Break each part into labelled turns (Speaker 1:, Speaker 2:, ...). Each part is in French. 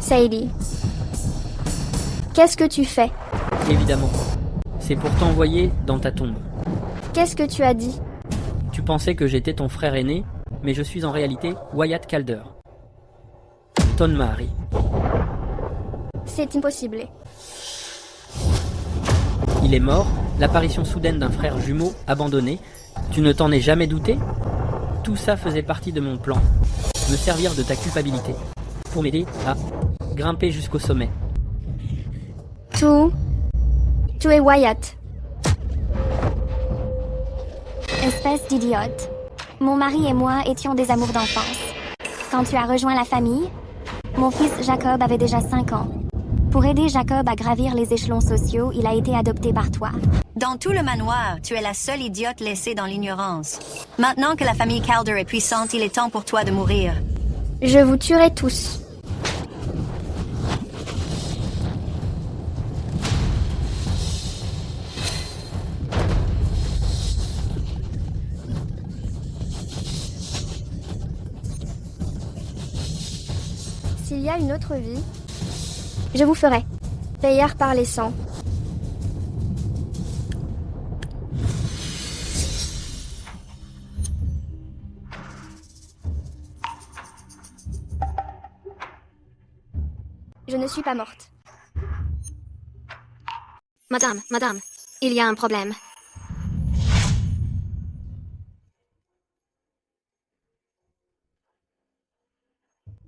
Speaker 1: Sadie. Qu'est-ce que tu fais?
Speaker 2: Évidemment. C'est pour t'envoyer dans ta tombe.
Speaker 1: Qu'est-ce que tu as dit?
Speaker 2: Tu pensais que j'étais ton frère aîné, mais je suis en réalité Wyatt Calder. Ton mari.
Speaker 1: C'est impossible.
Speaker 2: Il est mort, l'apparition soudaine d'un frère jumeau abandonné. Tu ne t'en es jamais douté? Tout ça faisait partie de mon plan. Me servir de ta culpabilité. Pour m'aider à grimper jusqu'au sommet.
Speaker 1: Tu es Wyatt. Espèce d'idiote. Mon mari et moi étions des amours d'enfance. Quand tu as rejoint la famille, mon fils Jacob avait déjà 5 ans. Pour aider Jacob à gravir les échelons sociaux, il a été adopté par toi.
Speaker 3: Dans tout le manoir, tu es la seule idiote laissée dans l'ignorance. Maintenant que la famille Calder est puissante, il est temps pour toi de mourir.
Speaker 1: Je vous tuerai tous. S'il y a une autre vie, je vous ferai. Payard par les sangs. Je ne suis pas morte.
Speaker 4: Madame, il y a un problème.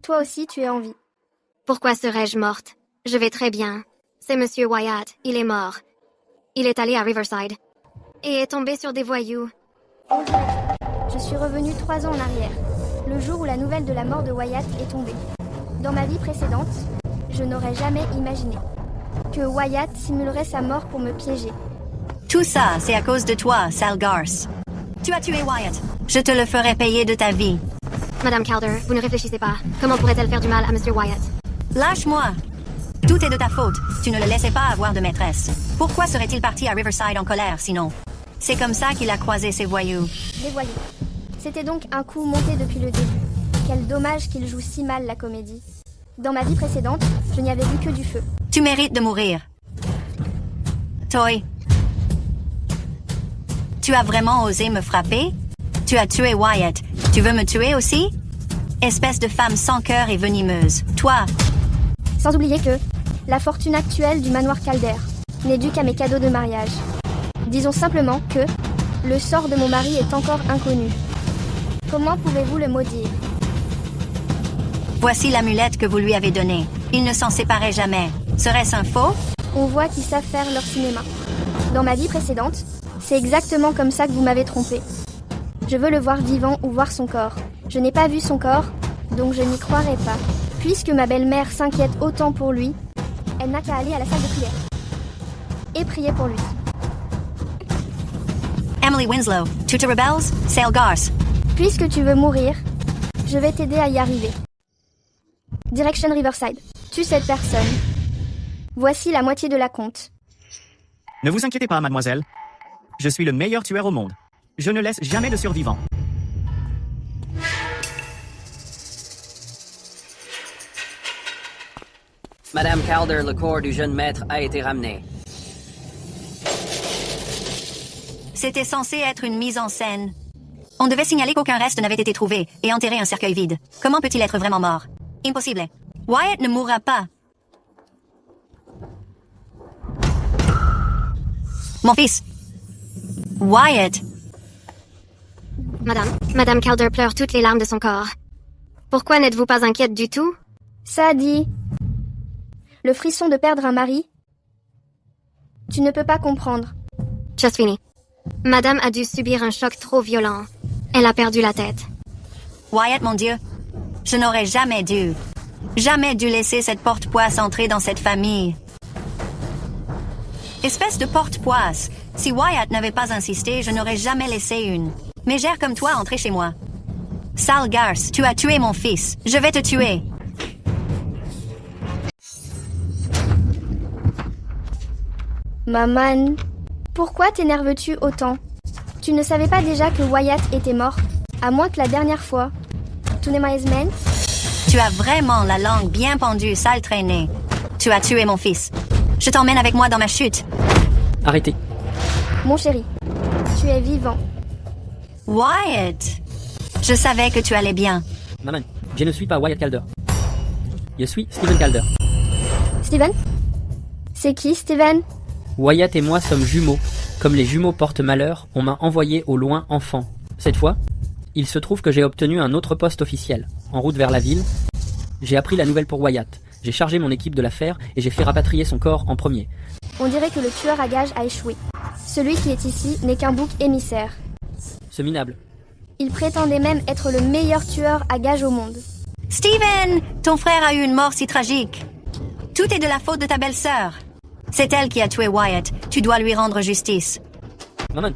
Speaker 1: Toi aussi, tu es en vie.
Speaker 4: Pourquoi serais-je morte? Je vais très bien. C'est Monsieur Wyatt, il est mort. Il est allé à Riverside. Et est tombé sur des voyous.
Speaker 1: On dirait. Je suis revenue 3 ans en arrière, le jour où la nouvelle de la mort de Wyatt est tombée. Dans ma vie précédente, je n'aurais jamais imaginé que Wyatt simulerait sa mort pour me piéger.
Speaker 3: Tout ça, c'est à cause de toi, sale garce. Tu as tué Wyatt. Je te le ferai payer de ta vie.
Speaker 4: Madame Calder, vous ne réfléchissez pas. Comment pourrait-elle faire du mal à Monsieur Wyatt?
Speaker 3: Lâche-moi. Tout est de ta faute. Tu ne le laissais pas avoir de maîtresse. Pourquoi serait-il parti à Riverside en colère, sinon? C'est comme ça qu'il a croisé ses voyous.
Speaker 1: Des voyous. C'était donc un coup monté depuis le début. Quel dommage qu'il joue si mal la comédie. Dans ma vie précédente, je n'y avais vu que du feu.
Speaker 3: Tu mérites de mourir. Toy. Tu as vraiment osé me frapper? Tu as tué Wyatt. Tu veux me tuer aussi? Espèce de femme sans cœur et venimeuse. Toi.
Speaker 1: Sans oublier que la fortune actuelle du manoir Calder n'est due qu'à mes cadeaux de mariage. Disons simplement que le sort de mon mari est encore inconnu. Comment pouvez-vous le maudire?
Speaker 3: Voici l'amulette que vous lui avez donnée. Il ne s'en séparait jamais. Serait-ce un faux?
Speaker 1: On voit qu'ils savent faire leur cinéma. Dans ma vie précédente, c'est exactement comme ça que vous m'avez trompé. Je veux le voir vivant ou voir son corps. Je n'ai pas vu son corps, donc je n'y croirai pas. Puisque ma belle-mère s'inquiète autant pour lui, elle n'a qu'à aller à la salle de prière. Et prier pour lui.
Speaker 3: Emily Winslow, tu te rebelles? Sale garce.
Speaker 1: Puisque tu veux mourir, je vais t'aider à y arriver. Direction Riverside. Tue cette personne. Voici la moitié de la compte.
Speaker 5: Ne vous inquiétez pas, mademoiselle. Je suis le meilleur tueur au monde. Je ne laisse jamais de survivants.
Speaker 6: Madame Calder, le corps du jeune maître a été ramené.
Speaker 3: C'était censé être une mise en scène. On devait signaler qu'aucun reste n'avait été trouvé et enterrer un cercueil vide. Comment peut-il être vraiment mort? Impossible. Wyatt ne mourra pas. Mon fils. Wyatt.
Speaker 4: Madame Calder pleure toutes les larmes de son corps. Pourquoi n'êtes-vous pas inquiète du tout?
Speaker 1: Sadie. Le frisson de perdre un mari. Tu ne peux pas comprendre.
Speaker 4: Just fini. Madame a dû subir un choc trop violent. Elle a perdu la tête.
Speaker 3: Wyatt, mon Dieu. Je n'aurais jamais dû laisser cette porte-poisse entrer dans cette famille. Espèce de porte-poisse. Si Wyatt n'avait pas insisté, je n'aurais jamais laissé une mégère comme toi entrer chez moi. Sale garce, tu as tué mon fils. Je vais te tuer.
Speaker 1: Maman, pourquoi t'énerves-tu autant? Tu ne savais pas déjà que Wyatt était mort, à moins que la dernière fois. Tu n'es pas aimant?
Speaker 3: Tu as vraiment la langue bien pendue, sale traînée. Tu as tué mon fils. Je t'emmène avec moi dans ma chute.
Speaker 2: Arrêtez.
Speaker 1: Mon chéri, tu es vivant.
Speaker 3: Wyatt. Je savais que tu allais bien.
Speaker 2: Maman, je ne suis pas Wyatt Calder. Je suis Steven Calder.
Speaker 1: Steven? C'est qui, Steven?
Speaker 2: Wyatt et moi sommes jumeaux. Comme les jumeaux portent malheur, on m'a envoyé au loin enfant. Cette fois, il se trouve que j'ai obtenu un autre poste officiel. En route vers la ville, j'ai appris la nouvelle pour Wyatt. J'ai chargé mon équipe de l'affaire et j'ai fait rapatrier son corps en premier.
Speaker 1: On dirait que le tueur à gages a échoué. Celui qui est ici n'est qu'un bouc émissaire.
Speaker 2: Ce minable.
Speaker 1: Il prétendait même être le meilleur tueur à gages au monde.
Speaker 3: Steven, ton frère a eu une mort si tragique. Tout est de la faute de ta belle-sœur. C'est elle qui a tué Wyatt. Tu dois lui rendre justice.
Speaker 2: Maman,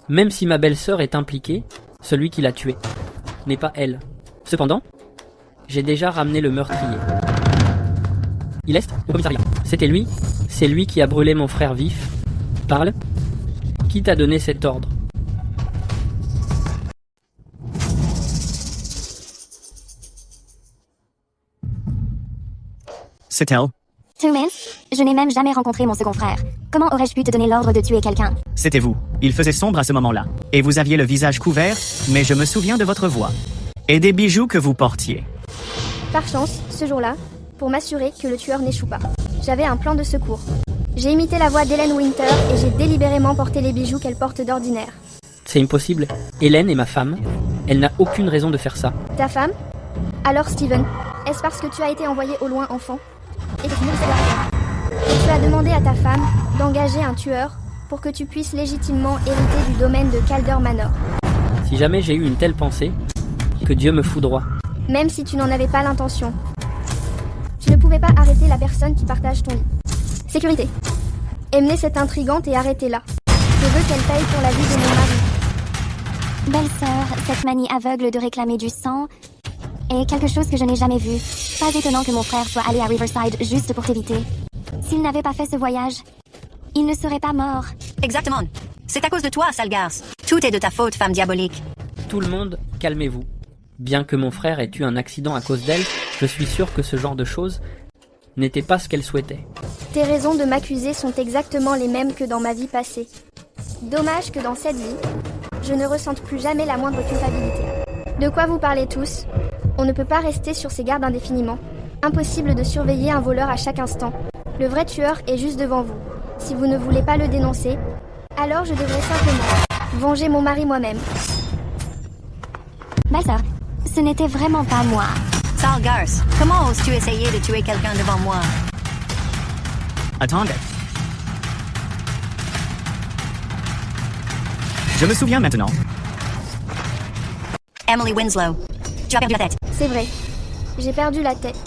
Speaker 2: même si ma belle-sœur est impliquée, celui qui l'a tuée n'est pas elle. Cependant, j'ai déjà ramené le meurtrier. Il est au commissariat. C'était lui. C'est lui qui a brûlé mon frère vif. Parle. Qui t'a donné cet ordre?
Speaker 5: C'est elle.
Speaker 4: Two-Man, je n'ai même jamais rencontré mon second frère. Comment aurais-je pu te donner l'ordre de tuer quelqu'un?
Speaker 5: C'était vous. Il faisait sombre à ce moment-là. Et vous aviez le visage couvert, mais je me souviens de votre voix. Et des bijoux que vous portiez.
Speaker 1: Par chance, ce jour-là, pour m'assurer que le tueur n'échoue pas, j'avais un plan de secours. J'ai imité la voix d'Hélène Winter et j'ai délibérément porté les bijoux qu'elle porte d'ordinaire.
Speaker 2: C'est impossible. Hélène est ma femme. Elle n'a aucune raison de faire ça.
Speaker 1: Ta femme? Alors Steven, est-ce parce que tu as été envoyé au loin enfant et que tu ne le sais pas? Et tu as demandé à ta femme d'engager un tueur pour que tu puisses légitimement hériter du domaine de Calder Manor.
Speaker 2: Si jamais j'ai eu une telle pensée, que Dieu me foudroie.
Speaker 1: Même si tu n'en avais pas l'intention. Tu ne pouvais pas arrêter la personne qui partage ton lit. Sécurité. Emmenez cette intrigante et arrêtez-la. Je veux qu'elle paye pour la vie de mon mari.
Speaker 4: Belle-sœur, cette manie aveugle de réclamer du sang est quelque chose que je n'ai jamais vu. Pas étonnant que mon frère soit allé à Riverside juste pour t'éviter. S'il n'avait pas fait ce voyage, il ne serait pas mort.
Speaker 3: Exactement. C'est à cause de toi, sale garce. Tout est de ta faute, femme diabolique.
Speaker 2: Tout le monde, calmez-vous. Bien que mon frère ait eu un accident à cause d'elle, je suis sûr que ce genre de choses n'était pas ce qu'elle souhaitait.
Speaker 1: Tes raisons de m'accuser sont exactement les mêmes que dans ma vie passée. Dommage que dans cette vie, je ne ressente plus jamais la moindre culpabilité. De quoi vous parlez tous? On ne peut pas rester sur ses gardes indéfiniment. Impossible de surveiller un voleur à chaque instant. Le vrai tueur est juste devant vous. Si vous ne voulez pas le dénoncer, alors je devrais simplement venger mon mari moi-même.
Speaker 4: Belle-sœur, ce n'était vraiment pas moi.
Speaker 3: Sale garce, comment oses-tu essayer de tuer quelqu'un devant moi?
Speaker 5: Attendez. Je me souviens maintenant.
Speaker 3: Emily Winslow, tu as perdu la tête.
Speaker 1: C'est vrai, j'ai perdu la tête.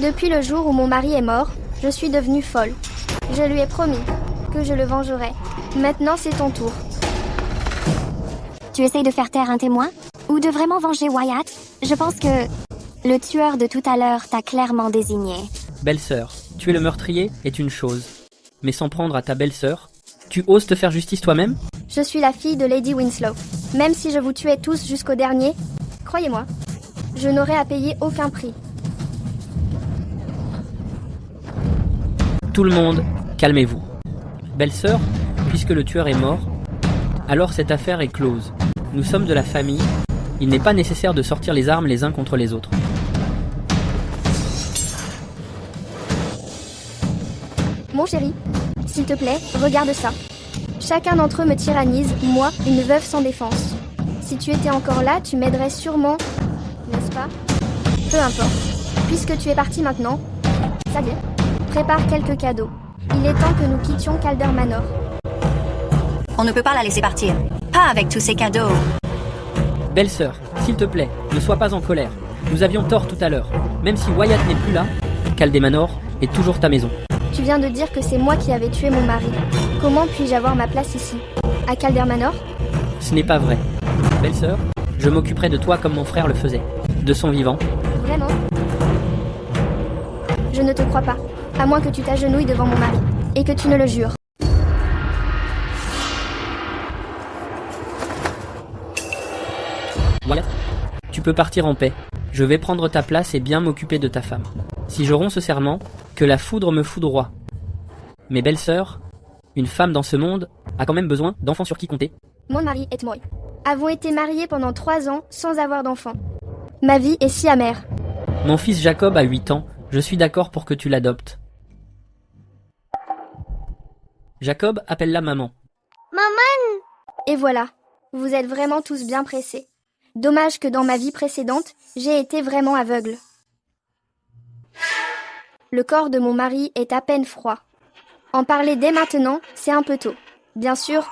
Speaker 1: Depuis le jour où mon mari est mort, je suis devenue folle. Je lui ai promis que je le vengerais. Maintenant, c'est ton tour.
Speaker 4: Tu essayes de faire taire un témoin? Ou de vraiment venger Wyatt? Je pense que le tueur de tout à l'heure t'a clairement désigné.
Speaker 2: Belle-sœur, tuer le meurtrier est une chose. Mais s'en prendre à ta belle-sœur, tu oses te faire justice toi-même?
Speaker 1: Je suis la fille de Lady Winslow. Même si je vous tuais tous jusqu'au dernier, croyez-moi, je n'aurais à payer aucun prix.
Speaker 2: Tout le monde, calmez-vous. Belle-sœur, puisque le tueur est mort, alors cette affaire est close. Nous sommes de la famille, il n'est pas nécessaire de sortir les armes les uns contre les autres.
Speaker 1: Mon chéri, s'il te plaît, regarde ça. Chacun d'entre eux me tyrannise, moi, une veuve sans défense. Si tu étais encore là, tu m'aiderais sûrement, n'est-ce pas? Peu importe. Puisque tu es parti maintenant, salut, prépare quelques cadeaux. Il est temps que nous quittions Calder Manor.
Speaker 3: On ne peut pas la laisser partir. Pas avec tous ces cadeaux.
Speaker 2: Belle-sœur, s'il te plaît, ne sois pas en colère. Nous avions tort tout à l'heure. Même si Wyatt n'est plus là, Calder Manor est toujours ta maison.
Speaker 1: Tu viens de dire que c'est moi qui avais tué mon mari. Comment puis-je avoir ma place ici? À Calder Manor?
Speaker 2: Ce n'est pas vrai. Belle-sœur, je m'occuperai de toi comme mon frère le faisait. De son vivant.
Speaker 1: Vraiment? Je ne te crois pas. À moins que tu t'agenouilles devant mon mari. Et que tu ne le jures.
Speaker 2: Wyatt, tu peux partir en paix. Je vais prendre ta place et bien m'occuper de ta femme. Si je romps ce serment, que la foudre me foudroie. Mes belles sœurs, une femme dans ce monde a quand même besoin d'enfants sur qui compter.
Speaker 1: Mon mari est moi. Avons été mariés pendant 3 ans sans avoir d'enfants. Ma vie est si amère.
Speaker 2: Mon fils Jacob a 8 ans, je suis d'accord pour que tu l'adoptes. Jacob, appelle-la maman.
Speaker 7: Maman!
Speaker 1: Et voilà, vous êtes vraiment tous bien pressés. Dommage que dans ma vie précédente, j'ai été vraiment aveugle. Le corps de mon mari est à peine froid. En parler dès maintenant, c'est un peu tôt. Bien sûr,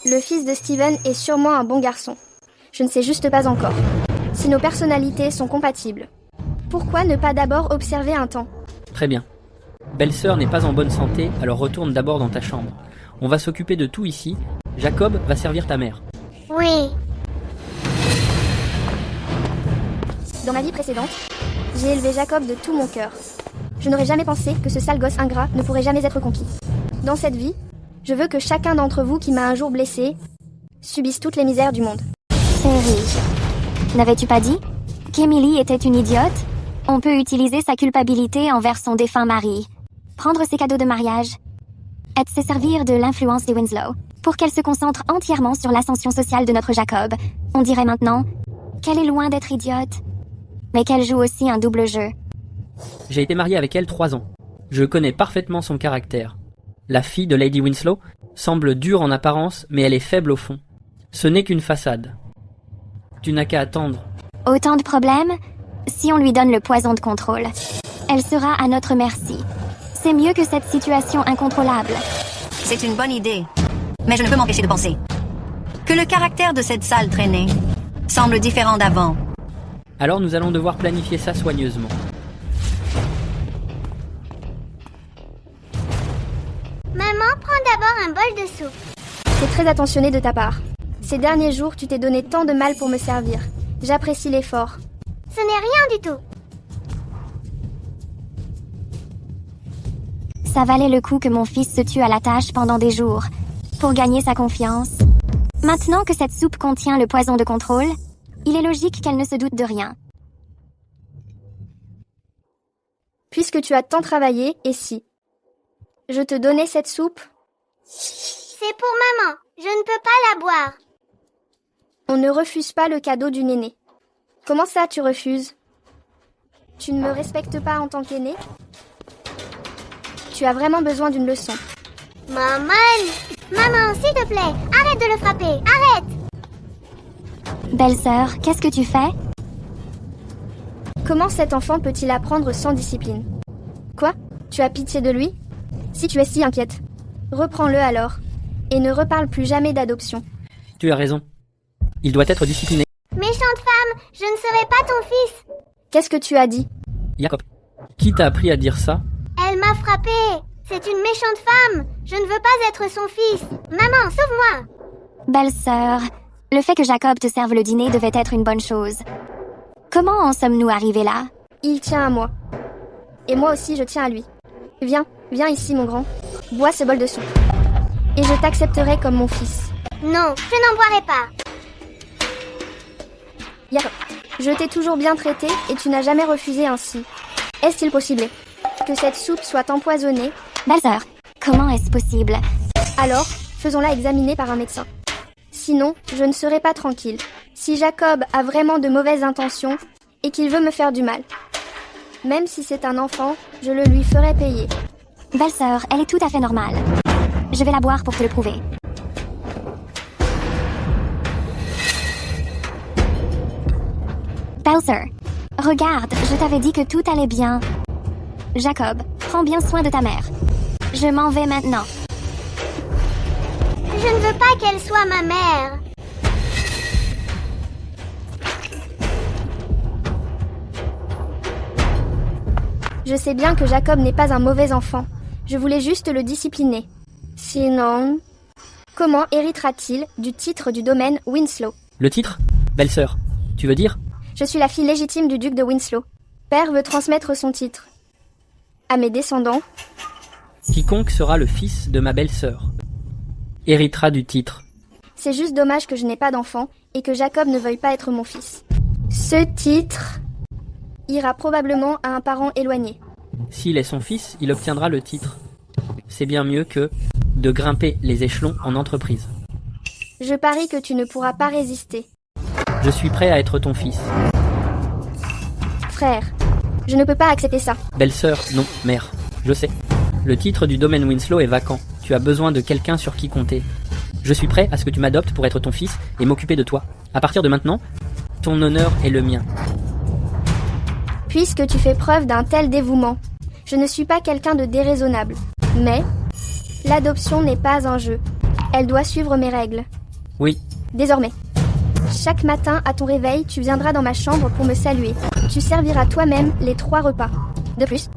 Speaker 1: le fils de Steven est sûrement un bon garçon. Je ne sais juste pas encore. Si nos personnalités sont compatibles. Pourquoi ne pas d'abord observer un temps ?
Speaker 2: Très bien. Belle-sœur n'est pas en bonne santé, alors retourne d'abord dans ta chambre. On va s'occuper de tout ici. Jacob va servir ta mère.
Speaker 7: Oui.
Speaker 1: Dans ma vie précédente, j'ai élevé Jacob de tout mon cœur. Je n'aurais jamais pensé que ce sale gosse ingrat ne pourrait jamais être conquis. Dans cette vie, je veux que chacun d'entre vous qui m'a un jour blessé subisse toutes les misères du monde.
Speaker 4: Chérie, n'avais-tu pas dit qu'Emily était une idiote? On peut utiliser sa culpabilité envers son défunt mari, prendre ses cadeaux de mariage, et se servir de l'influence des Winslow pour qu'elle se concentre entièrement sur l'ascension sociale de notre Jacob. On dirait maintenant qu'elle est loin d'être idiote, mais qu'elle joue aussi un double jeu.
Speaker 2: J'ai été marié avec elle 3 ans. Je connais parfaitement son caractère. La fille de Lady Winslow semble dure en apparence, mais elle est faible au fond. Ce n'est qu'une façade. Tu n'as qu'à attendre.
Speaker 4: Autant de problèmes? Si on lui donne le poison de contrôle, elle sera à notre merci. C'est mieux que cette situation incontrôlable.
Speaker 3: C'est une bonne idée. Mais je ne peux m'empêcher de penser que le caractère de cette sale traînée semble différent d'avant.
Speaker 2: Alors nous allons devoir planifier ça soigneusement.
Speaker 7: Maman, prends d'abord un bol de soupe.
Speaker 1: C'est très attentionné de ta part. Ces derniers jours, tu t'es donné tant de mal pour me servir. J'apprécie l'effort.
Speaker 7: Ce n'est rien du tout.
Speaker 4: Ça valait le coup que mon fils se tue à la tâche pendant des jours, pour gagner sa confiance. Maintenant que cette soupe contient le poison de contrôle, il est logique qu'elle ne se doute de rien.
Speaker 1: Puisque tu as tant travaillé, et si je te donnais cette soupe?
Speaker 7: C'est pour maman. Je ne peux pas la boire.
Speaker 1: On ne refuse pas le cadeau du néné. Comment ça, tu refuses? Tu ne me respectes pas en tant qu'aîné? Tu as vraiment besoin d'une leçon.
Speaker 7: Maman! Maman, s'il te plaît, arrête de le frapper. Arrête!
Speaker 4: Belle-sœur, qu'est-ce que tu fais?
Speaker 1: Comment cet enfant peut-il apprendre sans discipline? Quoi? Tu as pitié de lui? Si tu es si inquiète, reprends-le alors, et ne reparle plus jamais d'adoption.
Speaker 2: Tu as raison. Il doit être discipliné.
Speaker 7: Méchante femme, je ne serai pas ton fils.
Speaker 1: Qu'est-ce que tu as dit?
Speaker 2: Jacob, qui t'a appris à dire ça?
Speaker 7: Elle m'a frappé. C'est une méchante femme. Je ne veux pas être son fils. Maman, sauve-moi.
Speaker 4: Belle-sœur, le fait que Jacob te serve le dîner devait être une bonne chose. Comment en sommes-nous arrivés là?
Speaker 1: Il tient à moi. Et moi aussi, je tiens à lui. Viens, viens ici, mon grand. Bois ce bol de soupe. Et je t'accepterai comme mon fils.
Speaker 7: Non, je n'en boirai pas.
Speaker 1: Jacob, je t'ai toujours bien traité et tu n'as jamais refusé ainsi. Est-il possible que cette soupe soit empoisonnée?
Speaker 4: Belle-sœur, comment est-ce possible?
Speaker 1: Alors, faisons-la examiner par un médecin. Sinon, je ne serai pas tranquille. Si Jacob a vraiment de mauvaises intentions et qu'il veut me faire du mal. Même si c'est un enfant, je le lui ferai payer.
Speaker 4: Belle-sœur, elle est tout à fait normale. Je vais la boire pour te le prouver. Belle-sœur, regarde, je t'avais dit que tout allait bien. Jacob, prends bien soin de ta mère. Je m'en vais maintenant.
Speaker 7: Je ne veux pas qu'elle soit ma mère.
Speaker 1: Je sais bien que Jacob n'est pas un mauvais enfant. Je voulais juste le discipliner. Sinon, comment héritera-t-il du titre du domaine Winslow?
Speaker 2: Le titre? Belle-sœur, tu veux dire?
Speaker 1: Je suis la fille légitime du duc de Winslow. Père veut transmettre son titre à mes descendants.
Speaker 2: Quiconque sera le fils de ma belle-sœur héritera du titre.
Speaker 1: C'est juste dommage que je n'ai pas d'enfant et que Jacob ne veuille pas être mon fils. Ce titre ira probablement à un parent éloigné.
Speaker 2: S'il est son fils, il obtiendra le titre. C'est bien mieux que de grimper les échelons en entreprise.
Speaker 1: Je parie que tu ne pourras pas résister.
Speaker 2: Je suis prêt à être ton fils.
Speaker 1: Frère, je ne peux pas accepter ça.
Speaker 2: Belle-sœur, non, mère, je sais. Le titre du domaine Winslow est vacant. Tu as besoin de quelqu'un sur qui compter. Je suis prêt à ce que tu m'adoptes pour être ton fils et m'occuper de toi. À partir de maintenant, ton honneur est le mien.
Speaker 1: Puisque tu fais preuve d'un tel dévouement, je ne suis pas quelqu'un de déraisonnable. Mais l'adoption n'est pas un jeu. Elle doit suivre mes règles.
Speaker 2: Oui,
Speaker 1: Désormais, chaque matin à ton réveil, tu viendras dans ma chambre pour me saluer. Tu serviras toi-même les 3 repas. De plus,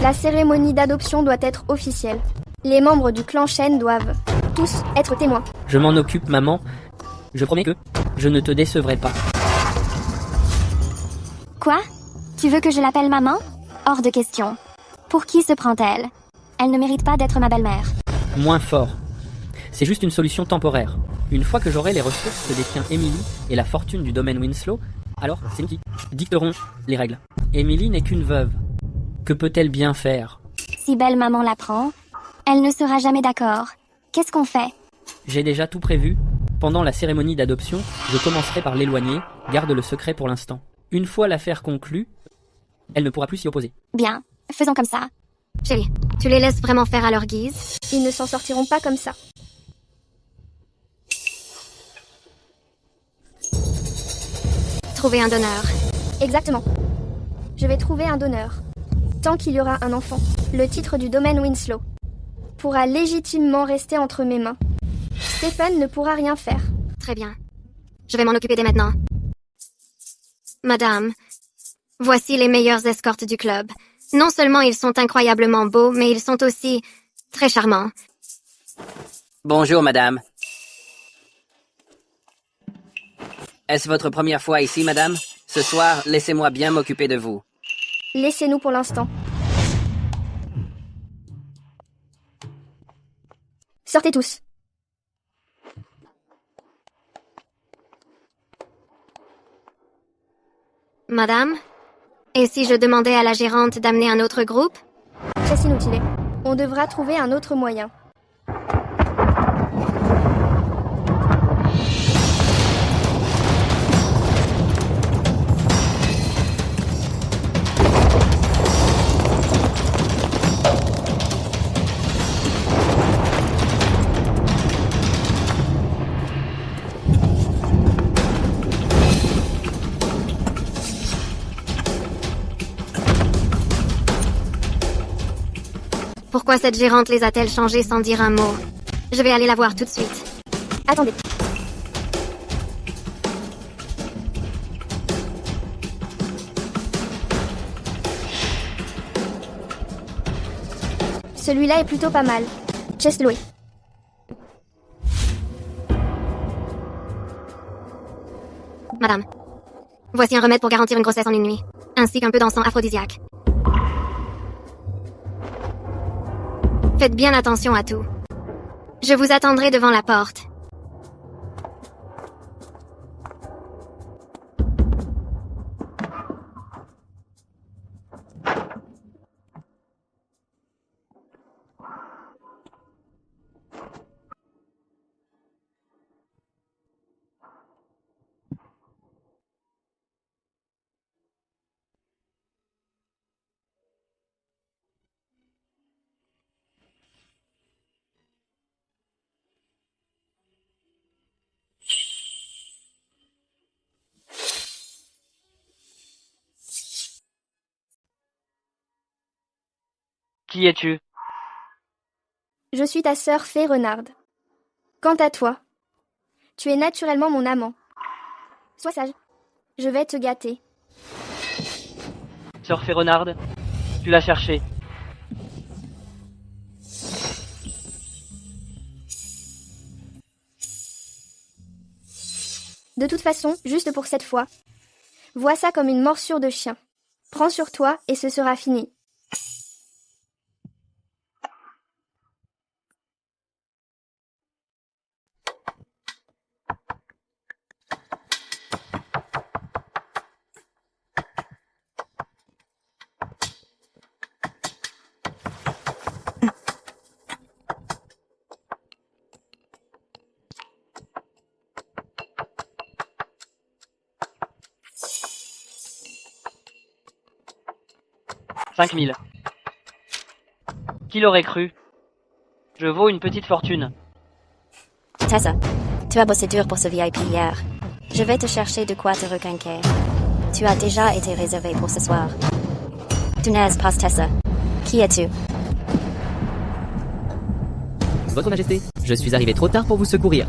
Speaker 1: la cérémonie d'adoption doit être officielle. Les membres du clan Shen doivent tous être témoins.
Speaker 2: je m'en occupe, maman. Je promets que je ne te décevrai pas.
Speaker 4: Quoi? Tu veux que je l'appelle maman? Hors de question. Pour qui se prend-elle? Elle ne mérite pas d'être ma belle-mère.
Speaker 2: Moins fort. C'est juste une solution temporaire. Une fois que j'aurai les ressources que détient Emily et la fortune du domaine Winslow, alors c'est nous qui dicterons les règles. Emily n'est qu'une veuve. Que peut-elle bien faire?
Speaker 4: Si belle maman l'apprend, elle ne sera jamais d'accord. Qu'est-ce qu'on fait?
Speaker 2: J'ai déjà tout prévu. Pendant la cérémonie d'adoption, je commencerai par l'éloigner. Garde le secret pour l'instant. Une fois l'affaire conclue, elle ne pourra plus s'y opposer.
Speaker 4: Bien, faisons comme ça. Chérie, tu les laisses vraiment faire à leur guise?
Speaker 1: Ils ne s'en sortiront pas comme ça.
Speaker 4: Trouver un donneur.
Speaker 1: Exactement. Je vais trouver un donneur. Tant qu'il y aura un enfant, le titre du domaine Winslow pourra légitimement rester entre mes mains. Stephen ne pourra rien faire.
Speaker 4: Très bien. Je vais m'en occuper dès maintenant. Madame, voici les meilleures escortes du club. Non seulement ils sont incroyablement beaux, mais ils sont aussi très charmants.
Speaker 6: Bonjour, madame. Est-ce votre première fois ici, madame? Ce soir, laissez-moi bien m'occuper de vous.
Speaker 1: Laissez-nous pour l'instant. Sortez tous.
Speaker 4: Madame? Et si je demandais à la gérante d'amener un autre groupe?
Speaker 1: C'est inutile. On devra trouver un autre moyen.
Speaker 4: Pourquoi cette gérante les a-t-elle changés sans dire un mot? Je vais aller la voir tout de suite.
Speaker 1: Attendez. Celui-là est plutôt pas mal. Chestloué.
Speaker 4: Madame, voici un remède pour garantir une grossesse en une nuit, ainsi qu'un peu d'encens aphrodisiaque. Faites bien attention à tout. Je vous attendrai devant la porte.
Speaker 2: Qui es-tu?
Speaker 1: Je suis ta sœur Fée Renarde. Quant à toi, tu es naturellement mon amant. Sois sage. Je vais te gâter.
Speaker 2: Sœur Féronarde, tu l'as cherché.
Speaker 1: De toute façon, juste pour cette fois, vois ça comme une morsure de chien. Prends sur toi et ce sera fini.
Speaker 2: 5000. Qui l'aurait cru? Je vaux une petite fortune.
Speaker 8: Tessa, tu as bossé dur pour ce VIP hier. Je vais te chercher de quoi te requinquer. Tu as déjà été réservé pour ce soir. Tu n'es pas Tessa. Qui es-tu?
Speaker 9: Votre Majesté, je suis arrivé trop tard pour vous secourir.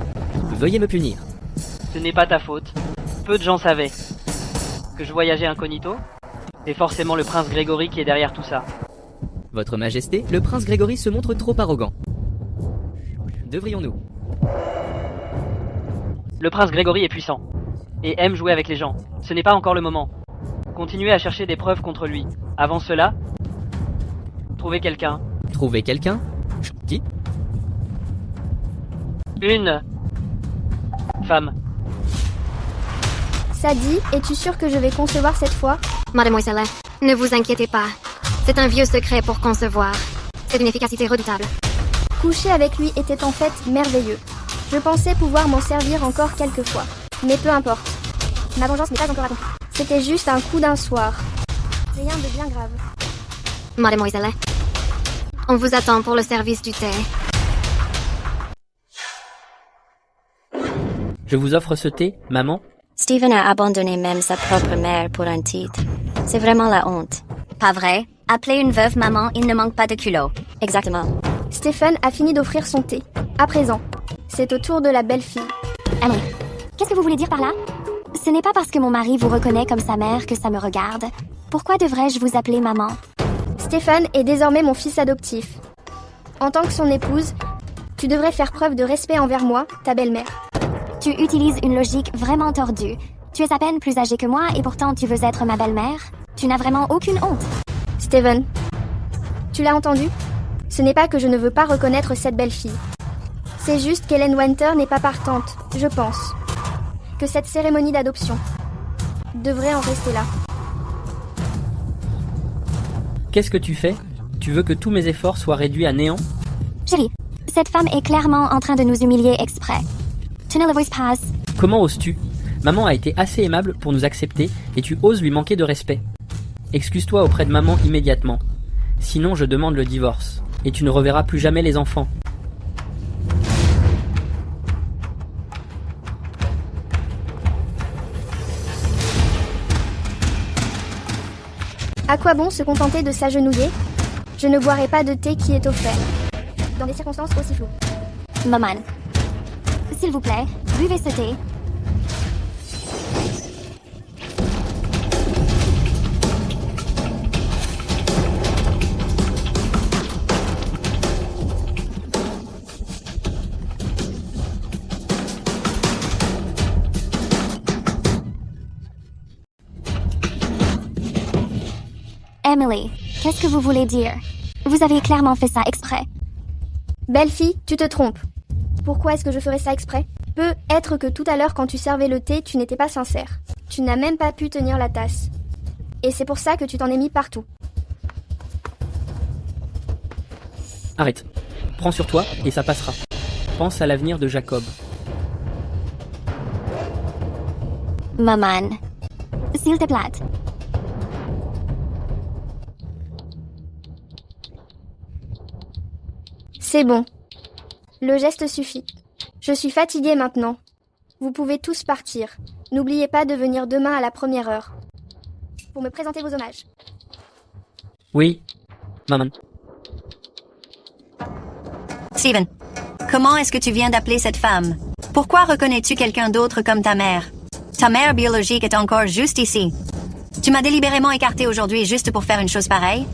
Speaker 9: Veuillez me punir.
Speaker 2: Ce n'est pas ta faute. Peu de gens savaient que je voyageais incognito. Et forcément le prince Grégory qui est derrière tout ça.
Speaker 9: Votre Majesté, le prince Grégory se montre trop arrogant. Devrions-nous?
Speaker 2: Le prince Grégory est puissant. Et aime jouer avec les gens. Ce n'est pas encore le moment. Continuez à chercher des preuves contre lui. Avant cela, trouvez quelqu'un.
Speaker 9: Trouver quelqu'un? Qui?
Speaker 2: Une femme.
Speaker 1: Sadie, es-tu sûre que je vais concevoir cette fois?
Speaker 4: Mademoiselle, ne vous inquiétez pas. C'est un vieux secret pour concevoir. C'est d'une efficacité redoutable.
Speaker 1: Coucher avec lui était en fait merveilleux. Je pensais pouvoir m'en servir encore quelques fois. Mais peu importe. Ma vengeance n'est pas encore accomplie. C'était juste un coup d'un soir. Rien de bien grave.
Speaker 4: Mademoiselle, on vous attend pour le service du thé.
Speaker 2: Je vous offre ce thé, maman.
Speaker 8: Steven a abandonné même sa propre mère pour un titre. C'est vraiment la honte.
Speaker 3: Pas vrai? Appeler une veuve maman, il ne manque pas de culot.
Speaker 8: Exactement.
Speaker 1: Stephen a fini d'offrir son thé. À présent, c'est au tour de la belle fille.
Speaker 4: Emily, qu'est-ce que vous voulez dire par là? Ce n'est pas parce que mon mari vous reconnaît comme sa mère que ça me regarde. Pourquoi devrais-je vous appeler maman?
Speaker 1: Stephen est désormais mon fils adoptif. En tant que son épouse, tu devrais faire preuve de respect envers moi, ta belle-mère.
Speaker 4: Tu utilises une logique vraiment tordue. Tu es à peine plus âgé que moi et pourtant tu veux être ma belle-mère? Tu n'as vraiment aucune honte.
Speaker 1: Steven, tu l'as entendu? Ce n'est pas que je ne veux pas reconnaître cette belle fille. C'est juste qu'Helen Winter n'est pas partante, je pense. Que cette cérémonie d'adoption devrait en rester là.
Speaker 2: Qu'est-ce que tu fais? Tu veux que tous mes efforts soient réduits à néant?
Speaker 4: Chérie, cette femme est clairement en train de nous humilier exprès. Tu ne le vois pas.
Speaker 2: Comment oses-tu? Maman a été assez aimable pour nous accepter et tu oses lui manquer de respect. Excuse-toi auprès de maman immédiatement. Sinon je demande le divorce. Et tu ne reverras plus jamais les enfants.
Speaker 1: À quoi bon se contenter de s'agenouiller? Je ne boirai pas de thé qui est offert. Dans des circonstances aussi floues.
Speaker 4: Maman, s'il vous plaît, buvez ce thé. Emily, qu'est-ce que vous voulez dire? Vous avez clairement fait ça exprès.
Speaker 1: Belle fille, tu te trompes. Pourquoi est-ce que je ferais ça exprès? Peut être que tout à l'heure quand tu servais le thé, tu n'étais pas sincère. Tu n'as même pas pu tenir la tasse. Et c'est pour ça que tu t'en es mis partout.
Speaker 2: Arrête. Prends sur toi et ça passera. Pense à l'avenir de Jacob.
Speaker 4: Maman, s'il te plaît.
Speaker 1: C'est bon. Le geste suffit. Je suis fatiguée maintenant. Vous pouvez tous partir. N'oubliez pas de venir demain à la première heure. Pour me présenter vos hommages.
Speaker 2: Oui, maman.
Speaker 3: Steven, comment est-ce que tu viens d'appeler cette femme? Pourquoi reconnais-tu quelqu'un d'autre comme ta mère? Ta mère biologique est encore juste ici. Tu m'as délibérément écarté aujourd'hui juste pour faire une chose pareille?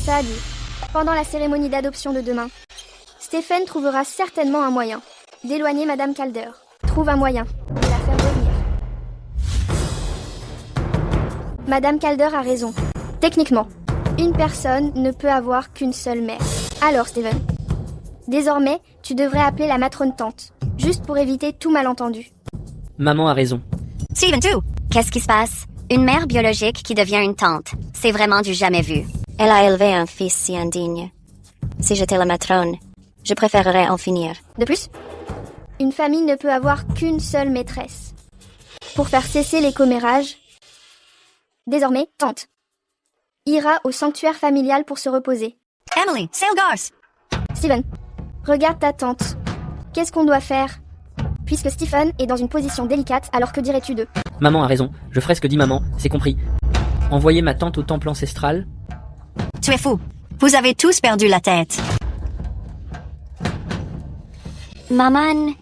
Speaker 1: Sadie, pendant la cérémonie d'adoption de demain, Stephen trouvera certainement un moyen d'éloigner Madame Calder. Trouve un moyen de la faire revenir. Madame Calder a raison. Techniquement, une personne ne peut avoir qu'une seule mère. Alors, Steven, désormais, tu devrais appeler la matrone tante, juste pour éviter tout malentendu.
Speaker 2: Maman a raison.
Speaker 3: Steven, tout!
Speaker 8: Qu'est-ce qui se passe? Une mère biologique qui devient une tante. C'est vraiment du jamais vu. Elle a élevé un fils si indigne. Si j'étais la matrone, je préférerais en finir.
Speaker 1: De plus, une famille ne peut avoir qu'une seule maîtresse. Pour faire cesser les commérages, désormais, tante ira au sanctuaire familial pour se reposer.
Speaker 3: Emily, Sailgars!
Speaker 1: Steven, regarde ta tante. Qu'est-ce qu'on doit faire? Puisque Stephen est dans une position délicate, alors que dirais-tu d'eux?
Speaker 2: Maman a raison, je ferai ce que dit maman, c'est compris. Envoyer ma tante au temple ancestral.
Speaker 3: Tu es fou. Vous avez tous perdu la tête.
Speaker 4: Maman,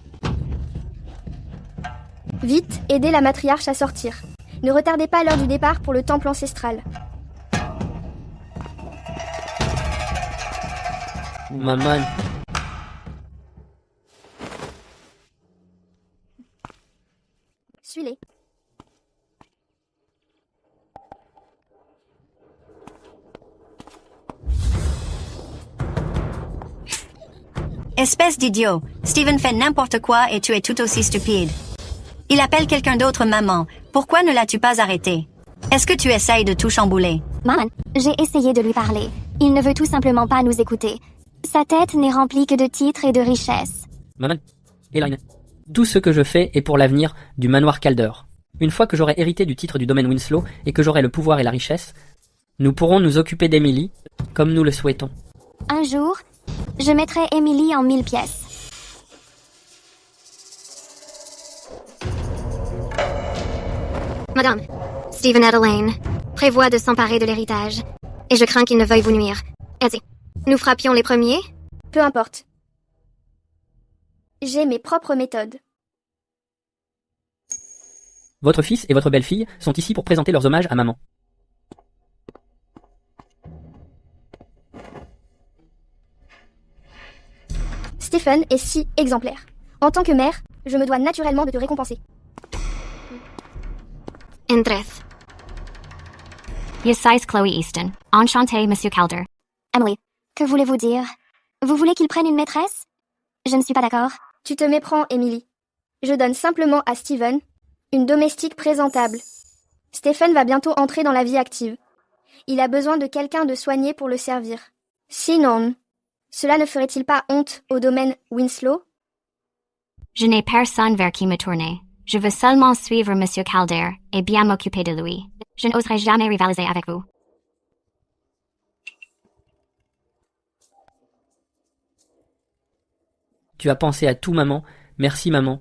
Speaker 1: Vite, aidez la matriarche à sortir. Ne retardez pas l'heure du départ pour le temple ancestral.
Speaker 2: Maman.
Speaker 1: Suis-les.
Speaker 3: Espèce d'idiot. Steven fait n'importe quoi et tu es tout aussi stupide. Il appelle quelqu'un d'autre maman. Pourquoi ne l'as-tu pas arrêté? Est-ce que tu essayes de tout chambouler?
Speaker 4: maman, j'ai essayé de lui parler. Il ne veut tout simplement pas nous écouter. Sa tête n'est remplie que de titres et de richesses.
Speaker 2: Maman. Elaine. Tout ce que je fais est pour l'avenir du manoir Calder. Une fois que j'aurai hérité du titre du domaine Winslow et que j'aurai le pouvoir et la richesse, nous pourrons nous occuper d'Emily, comme nous le souhaitons.
Speaker 4: Un jour, je mettrai Emily en 1000 pièces.
Speaker 8: Madame, Stephen Adeline prévoit de s'emparer de l'héritage, et je crains qu'il ne veuille vous nuire. Allez, nous frappions les premiers?
Speaker 1: Peu importe. J'ai mes propres méthodes.
Speaker 2: Votre fils et votre belle-fille sont ici pour présenter leurs hommages à maman.
Speaker 1: Stephen est si exemplaire. En tant que mère, je me dois naturellement de te récompenser.
Speaker 8: Entrez.
Speaker 10: Yes, Chloe Easton. Enchanté, Monsieur Calder.
Speaker 4: Emily, que voulez-vous dire? Vous voulez qu'il prenne une maîtresse? Je ne suis pas d'accord.
Speaker 1: Tu te méprends, Emily. Je donne simplement à Stephen une domestique présentable. Stephen va bientôt entrer dans la vie active. Il a besoin de quelqu'un de soigné pour le servir. Sinon, cela ne ferait-il pas honte au domaine Winslow?
Speaker 10: Je n'ai personne vers qui me tourner. Je veux seulement suivre Monsieur Calder et bien m'occuper de lui. Je n'oserai jamais rivaliser avec vous.
Speaker 2: Tu as pensé à tout, maman. Merci, maman.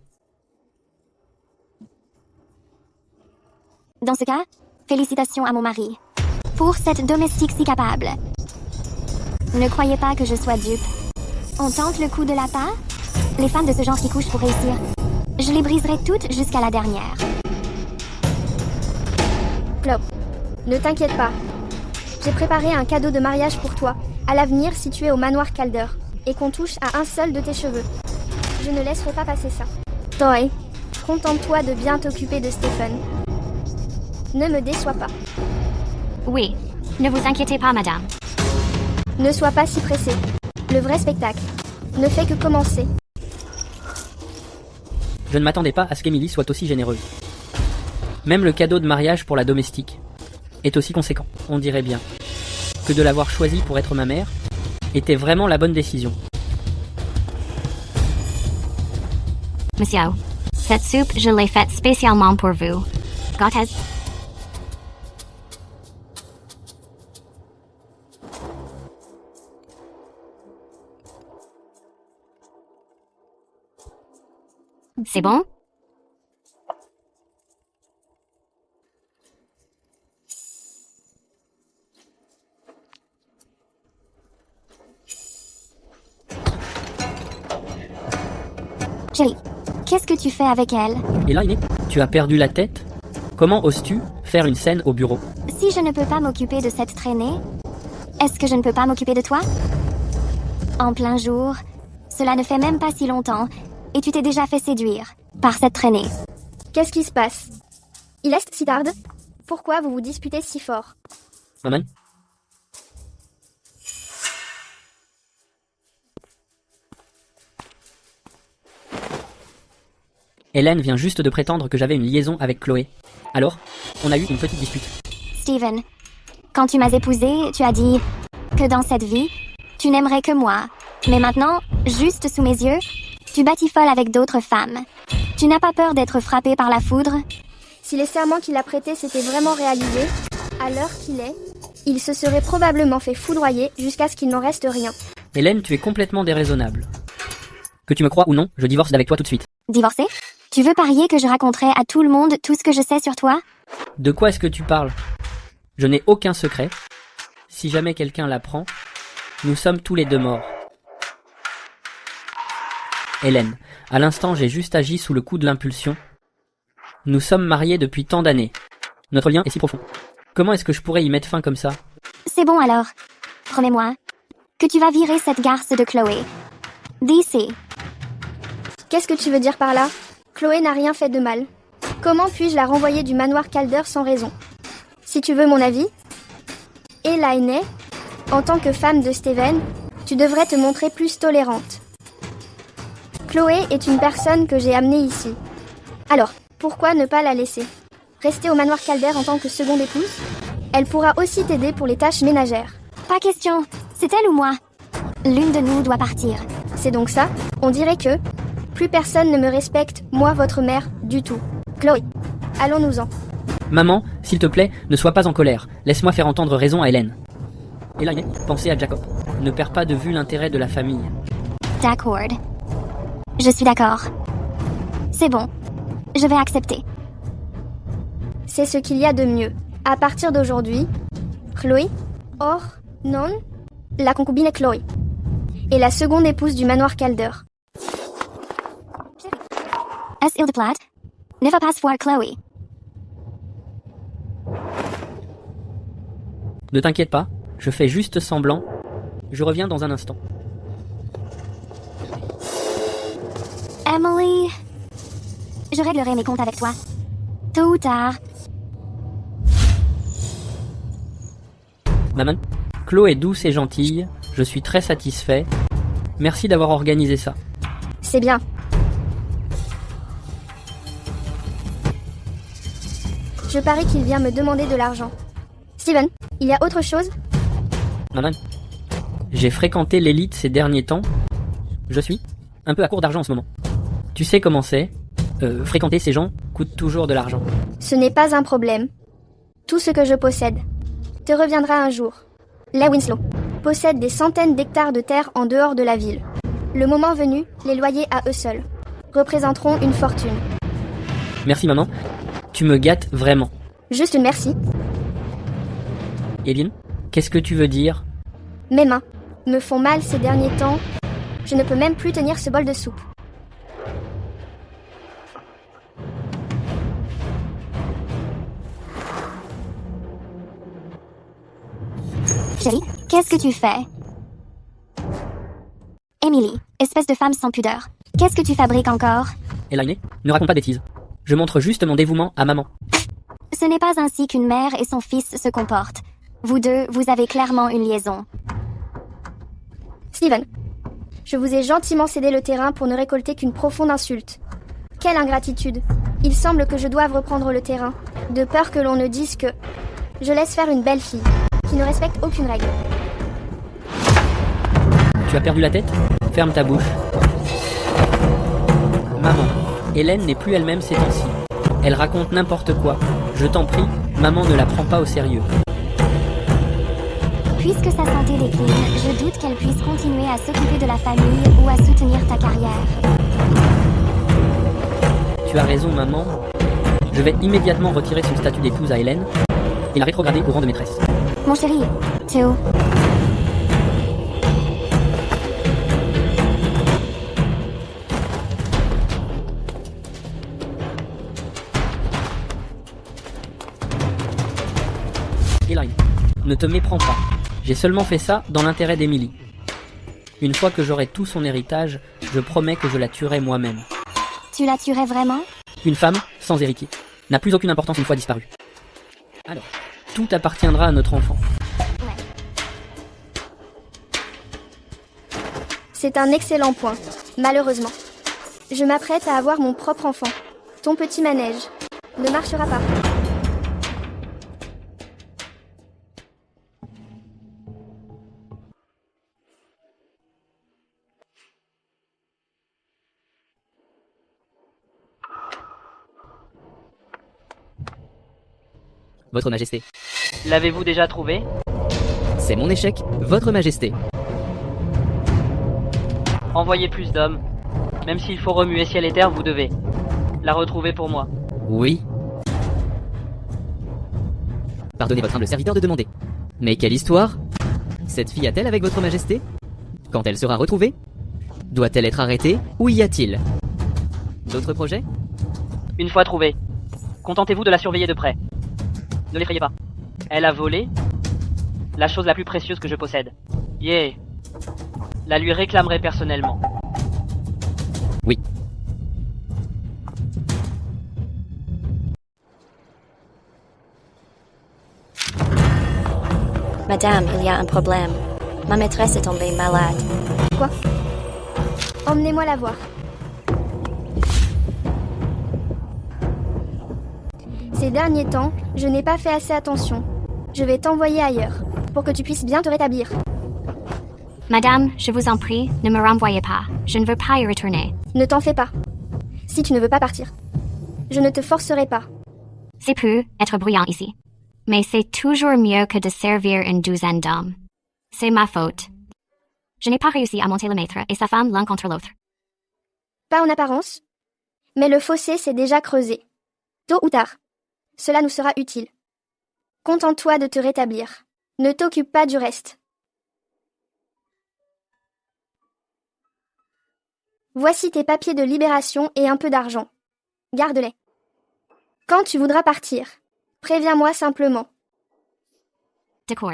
Speaker 4: Dans ce cas, félicitations à mon mari. Pour cette domestique si capable. Ne croyez pas que je sois dupe. On tente le coup de l'appât? Les femmes de ce genre qui couchent pour réussir. Je les briserai toutes jusqu'à la dernière.
Speaker 1: Chloe, ne t'inquiète pas. J'ai préparé un cadeau de mariage pour toi, à l'avenir si tu es au manoir Calder, et qu'on touche à un seul de tes cheveux. Je ne laisserai pas passer ça. Toy, contente-toi de bien t'occuper de Stephen. Ne me déçois pas.
Speaker 10: Oui, ne vous inquiétez pas, madame.
Speaker 1: Ne sois pas si pressé. Le vrai spectacle ne fait que commencer.
Speaker 2: Je ne m'attendais pas à ce qu'Emily soit aussi généreuse. Même le cadeau de mariage pour la domestique est aussi conséquent, on dirait bien, que de l'avoir choisie pour être ma mère était vraiment la bonne décision.
Speaker 10: Monsieur, cette soupe, je l'ai faite spécialement pour vous. Gotthez. C'est bon?
Speaker 4: Chérie, qu'est-ce que tu fais avec elle?
Speaker 2: Et là, Iné, tu as perdu la tête? Comment oses-tu faire une scène au bureau?
Speaker 4: Si je ne peux pas m'occuper de cette traînée, est-ce que je ne peux pas m'occuper de toi? En plein jour, cela ne fait même pas si longtemps, et tu t'es déjà fait séduire par cette traînée.
Speaker 1: Qu'est-ce qui se passe? Il est si tard? Pourquoi vous vous disputez si fort?
Speaker 2: Maman? Hélène vient juste de prétendre que j'avais une liaison avec Chloé. Alors, on a eu une petite dispute.
Speaker 4: Steven, quand tu m'as épousée, tu as dit que dans cette vie, tu n'aimerais que moi. Mais maintenant, juste sous mes yeux, tu batifoles avec d'autres femmes. Tu n'as pas peur d'être frappé par la foudre?
Speaker 1: Si les serments qu'il a prêtés s'étaient vraiment réalisés, à l'heure qu'il est, il se serait probablement fait foudroyer jusqu'à ce qu'il n'en reste rien.
Speaker 2: Hélène, tu es complètement déraisonnable. Que tu me crois ou non, je divorce avec toi tout de suite.
Speaker 4: Divorcé? Tu veux parier que je raconterai à tout le monde tout ce que je sais sur toi?
Speaker 2: De quoi est-ce que tu parles? Je n'ai aucun secret. Si jamais quelqu'un l'apprend, nous sommes tous les deux morts. Hélène, à l'instant j'ai juste agi sous le coup de l'impulsion. Nous sommes mariés depuis tant d'années. Notre lien est si profond. Comment est-ce que je pourrais y mettre fin comme ça?
Speaker 4: C'est bon alors. Promets-moi que tu vas virer cette garce de Chloé. D'ici.
Speaker 1: Qu'est-ce que tu veux dire par là? Chloé n'a rien fait de mal. Comment puis-je la renvoyer du manoir Calder sans raison? Si tu veux mon avis, Elaine, en tant que femme de Steven, tu devrais te montrer plus tolérante. Chloé est une personne que j'ai amenée ici. Alors, pourquoi ne pas la laisser? Rester au manoir Calder en tant que seconde épouse? Elle pourra aussi t'aider pour les tâches ménagères.
Speaker 4: Pas question. C'est elle ou moi? L'une de nous doit partir.
Speaker 1: C'est donc ça? On dirait que plus personne ne me respecte, moi votre mère, du tout. Chloé, allons-nous-en.
Speaker 2: Maman, s'il te plaît, ne sois pas en colère. Laisse-moi faire entendre raison à Hélène. Elaine, pensez à Jacob. Ne perds pas de vue l'intérêt de la famille.
Speaker 4: D'accord. Je suis d'accord. C'est bon. Je vais accepter.
Speaker 1: C'est ce qu'il y a de mieux. À partir d'aujourd'hui, Chloé, or, non, la concubine est Chloé. Et la seconde épouse du manoir Calder.
Speaker 4: Est-ce il te plaît? Ne va pas voir Chloé.
Speaker 2: Ne t'inquiète pas, je fais juste semblant. Je reviens dans un instant.
Speaker 4: Emily, je réglerai mes comptes avec toi. Tôt ou tard.
Speaker 2: Maman, Chloé est douce et gentille. Je suis très satisfait. Merci d'avoir organisé ça.
Speaker 1: C'est bien. Je parie qu'il vient me demander de l'argent. Steven, il y a autre chose?
Speaker 2: Maman, j'ai fréquenté l'élite ces derniers temps. Je suis un peu à court d'argent en ce moment. Tu sais comment c'est. Fréquenter ces gens coûte toujours de l'argent.
Speaker 1: Ce n'est pas un problème. Tout ce que je possède te reviendra un jour. Les Winslow possèdent des centaines d'hectares de terre en dehors de la ville. Le moment venu, les loyers à eux seuls représenteront une fortune.
Speaker 2: Merci maman. Tu me gâtes vraiment.
Speaker 1: Juste une merci.
Speaker 2: Hélène, qu'est-ce que tu veux dire?
Speaker 1: Mes mains me font mal ces derniers temps. Je ne peux même plus tenir ce bol de soupe.
Speaker 4: Chérie, qu'est-ce que tu fais? Emily, espèce de femme sans pudeur. Qu'est-ce que tu fabriques encore?
Speaker 2: Elaine, ne raconte pas de bêtises. Je montre juste mon dévouement à maman.
Speaker 4: Ce n'est pas ainsi qu'une mère et son fils se comportent. Vous deux, vous avez clairement une liaison.
Speaker 1: Steven, je vous ai gentiment cédé le terrain pour ne récolter qu'une profonde insulte. Quelle ingratitude! Il semble que je doive reprendre le terrain, de peur que l'on ne dise que je laisse faire une belle fille, qui ne respecte aucune règle.
Speaker 2: Tu as perdu la tête? Ferme ta bouche. Maman, Hélène n'est plus elle-même ces temps-ci. Elle raconte n'importe quoi. Je t'en prie, maman ne la prend pas au sérieux.
Speaker 4: Puisque sa santé décline, je doute qu'elle puisse continuer à s'occuper de la famille ou à soutenir ta carrière.
Speaker 2: Tu as raison, maman. Je vais immédiatement retirer son statut d'épouse à Hélène et la rétrograder au rang de maîtresse.
Speaker 4: Mon chéri, Théo.
Speaker 2: Elaine, ne te méprends pas. J'ai seulement fait ça dans l'intérêt d'Emily. Une fois que j'aurai tout son héritage, je promets que je la tuerai moi-même.
Speaker 4: Tu la tuerais vraiment?
Speaker 2: Une femme, sans héritier, n'a plus aucune importance une fois disparue. Alors, tout appartiendra à notre enfant.
Speaker 1: C'est un excellent point, malheureusement. Je m'apprête à avoir mon propre enfant. Ton petit manège ne marchera pas.
Speaker 9: Votre Majesté.
Speaker 2: L'avez-vous déjà trouvé?
Speaker 9: C'est mon échec, Votre Majesté.
Speaker 2: Envoyez plus d'hommes. Même s'il faut remuer ciel et terre, vous devez la retrouver pour moi.
Speaker 9: Oui. Pardonnez votre humble serviteur de demander. Mais quelle histoire? Cette fille a-t-elle avec Votre Majesté? Quand elle sera retrouvée? Doit-elle être arrêtée? Ou y a-t-il d'autres projets?
Speaker 2: Une fois trouvée, contentez-vous de la surveiller de près. Ne l'effrayez pas. Elle a volé la chose la plus précieuse que je possède. Yeah. La lui réclamerai personnellement.
Speaker 9: Oui.
Speaker 8: Madame, il y a un problème. Ma maîtresse est tombée malade.
Speaker 1: Quoi? Emmenez-moi la voir. Ces derniers temps, je n'ai pas fait assez attention. Je vais t'envoyer ailleurs, pour que tu puisses bien te rétablir.
Speaker 10: Madame, je vous en prie, ne me renvoyez pas. Je ne veux pas y retourner.
Speaker 1: Ne t'en fais pas. Si tu ne veux pas partir, je ne te forcerai pas.
Speaker 10: C'est peut être bruyant ici. Mais c'est toujours mieux que de servir une douzaine d'hommes. C'est ma faute. Je n'ai pas réussi à monter le maître et sa femme l'un contre l'autre.
Speaker 1: Pas en apparence, mais le fossé s'est déjà creusé. Tôt ou tard, cela nous sera utile. Contente-toi de te rétablir. Ne t'occupe pas du reste. Voici tes papiers de libération et un peu d'argent. Garde-les. Quand tu voudras partir, préviens-moi simplement.
Speaker 10: D'accord.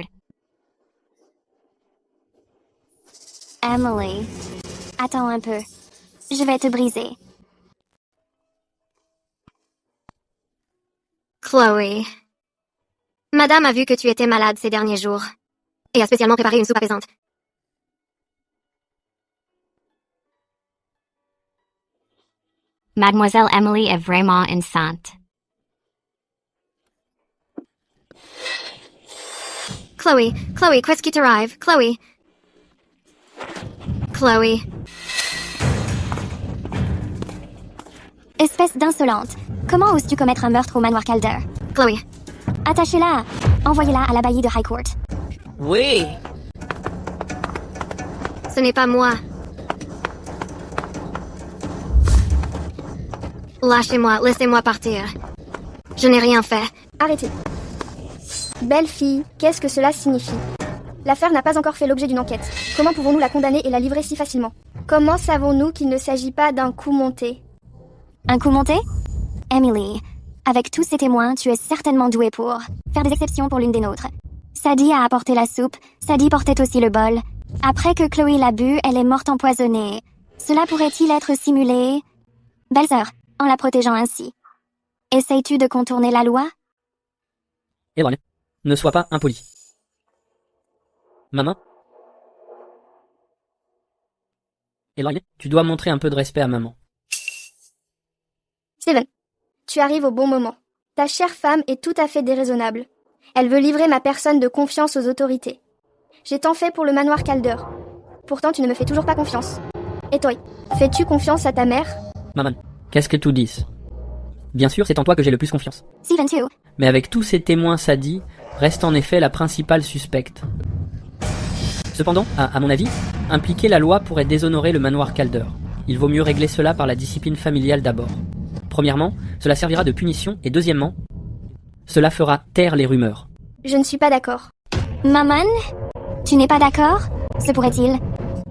Speaker 4: Emily, attends un peu. Je vais te briser.
Speaker 11: Chloé. Madame a vu que tu étais malade ces derniers jours et a spécialement préparé une soupe apaisante.
Speaker 10: Mademoiselle Emily est vraiment enceinte.
Speaker 11: Chloé, qu'est-ce qui t'arrive? Chloé.
Speaker 4: Espèce d'insolente. Comment oses-tu commettre un meurtre au manoir Calder?
Speaker 11: Chloé.
Speaker 4: Attachez-la. Envoyez-la à l'abbaye de High Court.
Speaker 6: Oui.
Speaker 11: Ce n'est pas moi. Lâchez-moi, laissez-moi partir. Je n'ai rien fait.
Speaker 1: Arrêtez. Belle fille, qu'est-ce que cela signifie? L'affaire n'a pas encore fait l'objet d'une enquête. Comment pouvons-nous la condamner et la livrer si facilement? Comment savons-nous qu'il ne s'agit pas d'un coup monté?
Speaker 4: Un coup monté? Emily, avec tous ces témoins, tu es certainement douée pour faire des exceptions pour l'une des nôtres. Sadie a apporté la soupe, Sadie portait aussi le bol. Après que Chloé l'a bu, elle est morte empoisonnée. Cela pourrait-il être simulé? Belle-sœur, en la protégeant ainsi. Essayes-tu de contourner la loi?
Speaker 2: Éloigne. Ne sois pas impoli. Maman? Éloigne. Tu dois montrer un peu de respect à maman.
Speaker 1: Steven, tu arrives au bon moment. Ta chère femme est tout à fait déraisonnable. Elle veut livrer ma personne de confiance aux autorités. J'ai tant fait pour le manoir Calder. Pourtant, tu ne me fais toujours pas confiance. Et toi, fais-tu confiance à ta mère?
Speaker 2: Maman, qu'est-ce que tu dis? Bien sûr, c'est en toi que j'ai le plus confiance.
Speaker 4: Steven, tu.
Speaker 2: Mais avec tous ces témoins, Sadie reste en effet la principale suspecte. Cependant, à mon avis, impliquer la loi pourrait déshonorer le manoir Calder. Il vaut mieux régler cela par la discipline familiale d'abord. Premièrement, cela servira de punition, et deuxièmement, cela fera taire les rumeurs.
Speaker 1: Je ne suis pas d'accord.
Speaker 4: Maman? Tu n'es pas d'accord? Se pourrait-il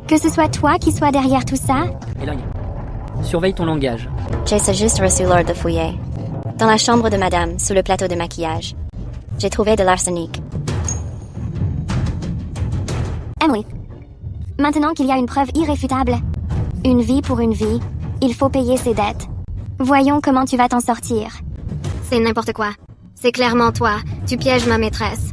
Speaker 4: que ce soit toi qui sois derrière tout ça?
Speaker 2: Éloigne. Surveille ton langage.
Speaker 8: J'ai juste reçu l'ordre de fouiller. Dans la chambre de madame, sous le plateau de maquillage. J'ai trouvé de l'arsenic.
Speaker 4: Emily, maintenant qu'il y a une preuve irréfutable, une vie pour une vie, il faut payer ses dettes. Voyons comment tu vas t'en sortir.
Speaker 11: C'est n'importe quoi. C'est clairement toi. Tu pièges ma maîtresse.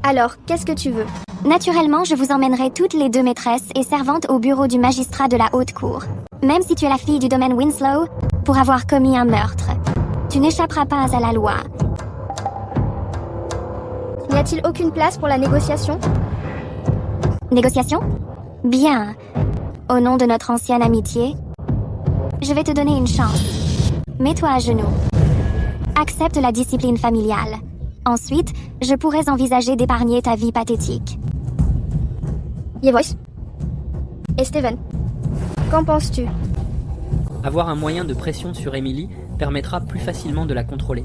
Speaker 1: Alors, qu'est-ce que tu veux?
Speaker 4: Naturellement, je vous emmènerai toutes les deux maîtresses et servantes au bureau du magistrat de la haute cour. Même si tu es la fille du domaine Winslow, pour avoir commis un meurtre. Tu n'échapperas pas à la loi.
Speaker 1: N'y a-t-il aucune place pour la négociation?
Speaker 4: Négociation? Bien. Au nom de notre ancienne amitié, je vais te donner une chance. Mets-toi à genoux. Accepte la discipline familiale. Ensuite, je pourrais envisager d'épargner ta vie pathétique.
Speaker 1: Yevois. Et Steven, qu'en penses-tu?
Speaker 2: Avoir un moyen de pression sur Emily permettra plus facilement de la contrôler.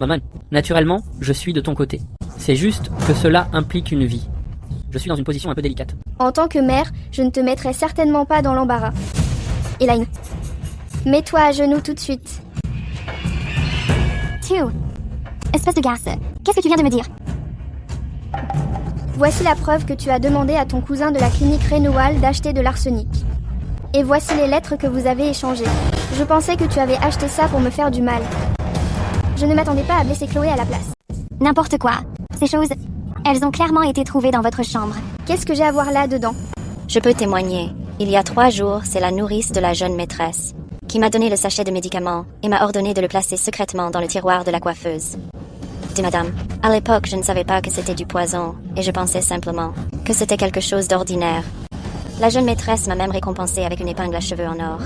Speaker 2: Maman, naturellement, je suis de ton côté. C'est juste que cela implique une vie. Je suis dans une position un peu délicate.
Speaker 1: En tant que mère, je ne te mettrai certainement pas dans l'embarras. Elaine, mets-toi à genoux tout de suite.
Speaker 4: Tu, espèce de garce, qu'est-ce que tu viens de me dire?
Speaker 1: Voici la preuve que tu as demandé à ton cousin de la clinique Renewal d'acheter de l'arsenic. Et voici les lettres que vous avez échangées. Je pensais que tu avais acheté ça pour me faire du mal. Je ne m'attendais pas à blesser Chloé à la place.
Speaker 4: N'importe quoi. Ces choses, elles ont clairement été trouvées dans votre chambre.
Speaker 1: Qu'est-ce que j'ai à voir là-dedans?
Speaker 8: Je peux témoigner. Il y a 3 jours, c'est la nourrice de la jeune maîtresse qui m'a donné le sachet de médicaments et m'a ordonné de le placer secrètement dans le tiroir de la coiffeuse. Dis madame, à l'époque, je ne savais pas que c'était du poison et je pensais simplement que c'était quelque chose d'ordinaire. La jeune maîtresse m'a même récompensé avec une épingle à cheveux en or.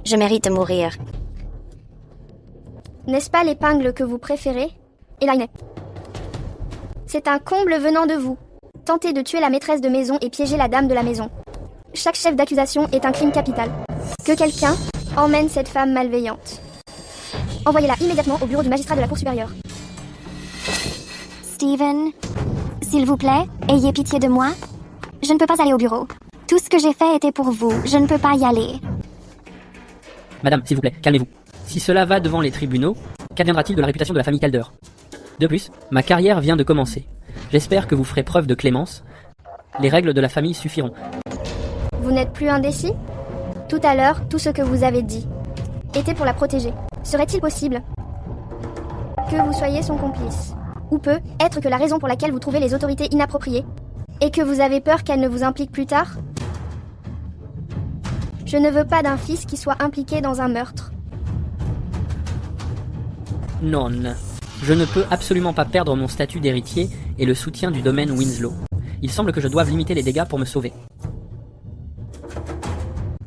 Speaker 8: Je mérite de mourir.
Speaker 1: N'est-ce pas l'épingle que vous préférez, Elaine? C'est un comble venant de vous. Tenter de tuer la maîtresse de maison et piéger la dame de la maison. Chaque chef d'accusation est un crime capital. Que quelqu'un emmène cette femme malveillante. Envoyez-la immédiatement au bureau du magistrat de la Cour supérieure.
Speaker 4: Steven, s'il vous plaît, ayez pitié de moi. Je ne peux pas aller au bureau. Tout ce que j'ai fait était pour vous. Je ne peux pas y aller.
Speaker 2: Madame, s'il vous plaît, calmez-vous. Si cela va devant les tribunaux, qu'adviendra-t-il de la réputation de la famille Calder? De plus, ma carrière vient de commencer. J'espère que vous ferez preuve de clémence. Les règles de la famille suffiront.
Speaker 1: Vous n'êtes plus indécis? Tout à l'heure, tout ce que vous avez dit était pour la protéger. Serait-il possible que vous soyez son complice? Ou peut être que la raison pour laquelle vous trouvez les autorités inappropriées et que vous avez peur qu'elles ne vous impliquent plus tard? Je ne veux pas d'un fils qui soit impliqué dans un meurtre.
Speaker 2: Non, je ne peux absolument pas perdre mon statut d'héritier et le soutien du domaine Winslow. Il semble que je doive limiter les dégâts pour me sauver.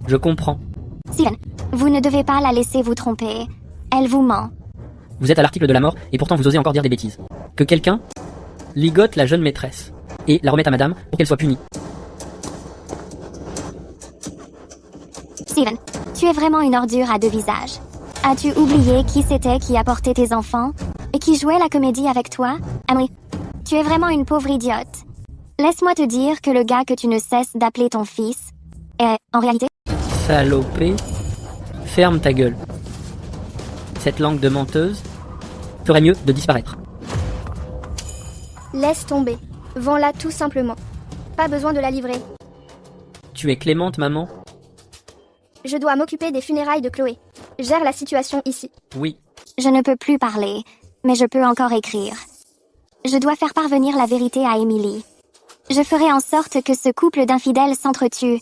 Speaker 2: Je comprends.
Speaker 4: Steven, vous ne devez pas la laisser vous tromper. Elle vous ment.
Speaker 2: Vous êtes à l'article de la mort et pourtant vous osez encore dire des bêtises. Que quelqu'un ligote la jeune maîtresse et la remette à madame pour qu'elle soit punie.
Speaker 4: Steven, tu es vraiment une ordure à 2 visages. As-tu oublié qui c'était qui apportait tes enfants et qui jouait la comédie avec toi? Henry, tu es vraiment une pauvre idiote. Laisse-moi te dire que le gars que tu ne cesses d'appeler ton fils est, en réalité...
Speaker 2: Salopé, ferme ta gueule. Cette langue de menteuse ferait mieux de disparaître.
Speaker 1: Laisse tomber. Vends-la tout simplement. Pas besoin de la livrer.
Speaker 2: Tu es clémente, maman?
Speaker 1: Je dois m'occuper des funérailles de Chloé. Gère la situation ici.
Speaker 2: Oui.
Speaker 4: Je ne peux plus parler, mais je peux encore écrire. Je dois faire parvenir la vérité à Emily. Je ferai en sorte que ce couple d'infidèles s'entretue.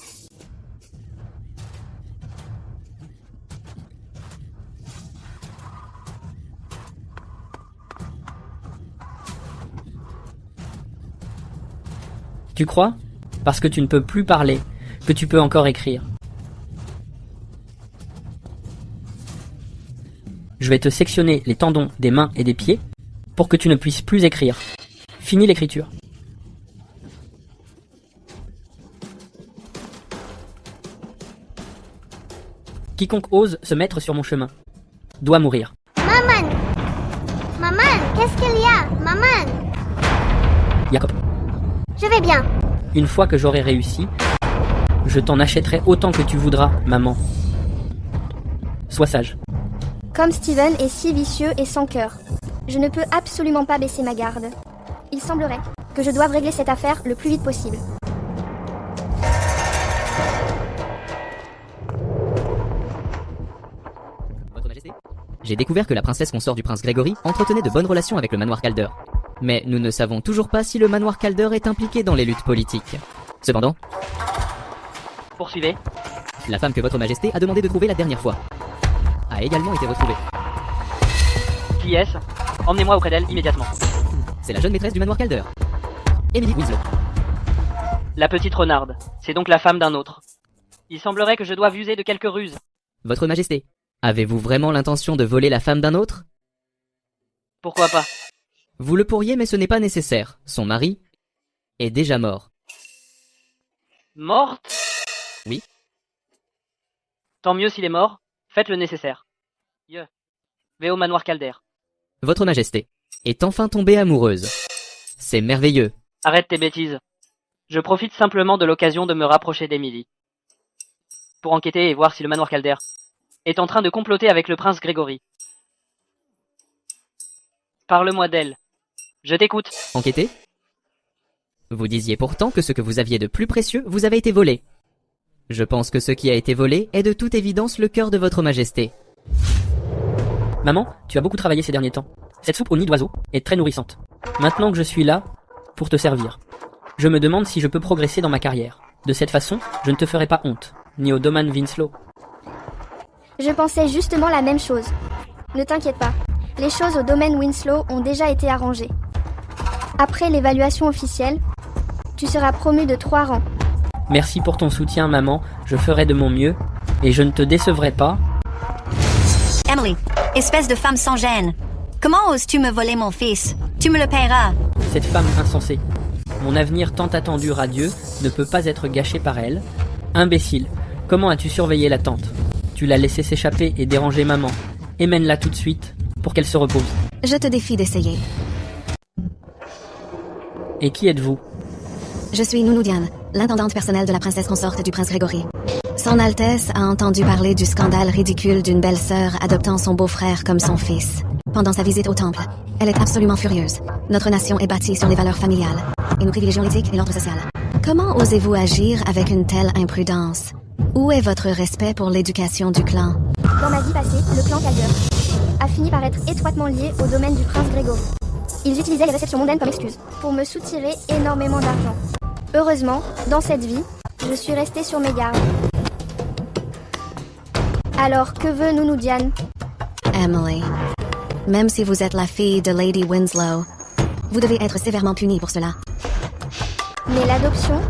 Speaker 2: Tu crois? Parce que tu ne peux plus parler, que tu peux encore écrire. Je vais te sectionner les tendons des mains et des pieds pour que tu ne puisses plus écrire. Fini l'écriture. Quiconque ose se mettre sur mon chemin doit mourir.
Speaker 7: Maman! Maman, qu'est-ce qu'il y a? Maman!
Speaker 2: Jacob.
Speaker 7: Je vais bien.
Speaker 2: Une fois que j'aurai réussi, je t'en achèterai autant que tu voudras, maman. Sois sage.
Speaker 1: Comme Steven est si vicieux et sans cœur, je ne peux absolument pas baisser ma garde. Il semblerait que je doive régler cette affaire le plus vite possible.
Speaker 9: Votre Majesté, j'ai découvert que la princesse consort du prince Gregory entretenait de bonnes relations avec le manoir Calder. Mais nous ne savons toujours pas si le manoir Calder est impliqué dans les luttes politiques. Cependant,
Speaker 2: Poursuivez.
Speaker 9: la femme que votre Majesté a demandé de trouver la dernière fois a également été retrouvée.
Speaker 2: Qui est-ce? Emmenez-moi auprès d'elle immédiatement.
Speaker 9: C'est la jeune maîtresse du manoir Calder, Emily Winslow.
Speaker 2: La petite renarde, c'est donc la femme d'un autre. Il semblerait que je doive user de quelques ruses.
Speaker 9: Votre Majesté, avez-vous vraiment l'intention de voler la femme d'un autre?
Speaker 2: Pourquoi pas?
Speaker 9: Vous le pourriez, mais ce n'est pas nécessaire. Son mari est déjà mort.
Speaker 2: Morte?
Speaker 9: Oui.
Speaker 2: Tant mieux s'il est mort, faites le nécessaire. Vais au manoir Calder.
Speaker 9: Votre Majesté est enfin tombée amoureuse. C'est merveilleux.
Speaker 2: Arrête tes bêtises. Je profite simplement de l'occasion de me rapprocher d'Emily. Pour enquêter et voir si le manoir Calder est en train de comploter avec le prince Grégory. Parle-moi d'elle. Je t'écoute.
Speaker 9: Enquêter? Vous disiez pourtant que ce que vous aviez de plus précieux vous avait été volé. Je pense que ce qui a été volé est de toute évidence le cœur de votre Majesté.
Speaker 2: Maman, tu as beaucoup travaillé ces derniers temps. Cette soupe au nid d'oiseau est très nourrissante. Maintenant que je suis là pour te servir, je me demande si je peux progresser dans ma carrière. De cette façon, je ne te ferai pas honte, ni au domaine Winslow.
Speaker 1: Je pensais justement la même chose. Ne t'inquiète pas, les choses au domaine Winslow ont déjà été arrangées. Après l'évaluation officielle, tu seras promu de 3 rangs.
Speaker 2: Merci pour ton soutien, maman. Je ferai de mon mieux et je ne te décevrai pas.
Speaker 3: Emily, espèce de femme sans gêne. Comment oses-tu me voler mon fils? Tu me le paieras.
Speaker 2: Cette femme insensée. Mon avenir tant attendu radieux ne peut pas être gâché par elle. Imbécile, comment as-tu surveillé la tante? Tu l'as laissée s'échapper et déranger maman. Emmène-la tout de suite pour qu'elle se repose.
Speaker 12: Je te défie d'essayer.
Speaker 2: Et qui êtes-vous?
Speaker 12: Je suis Nounou Diane, l'intendante personnelle de la princesse consorte du prince Grégory. Son Altesse a entendu parler du scandale ridicule d'une belle-sœur adoptant son beau-frère comme son fils. Pendant sa visite au temple, elle est absolument furieuse. Notre nation est bâtie sur les valeurs familiales, et nous privilégions l'éthique et l'ordre social. Comment osez-vous agir avec une telle imprudence? Où est votre respect pour l'éducation du clan?
Speaker 1: Dans ma vie passée, le clan Calder a fini par être étroitement lié au domaine du prince Grégory. Ils utilisaient les réceptions mondaines comme excuse pour me soutirer énormément d'argent. Heureusement, dans cette vie, je suis restée sur mes gardes. Alors, que veut Nounou Diane?
Speaker 12: Emily, même si vous êtes la fille de Lady Winslow, vous devez être sévèrement punie pour cela.
Speaker 1: Mais l'adoption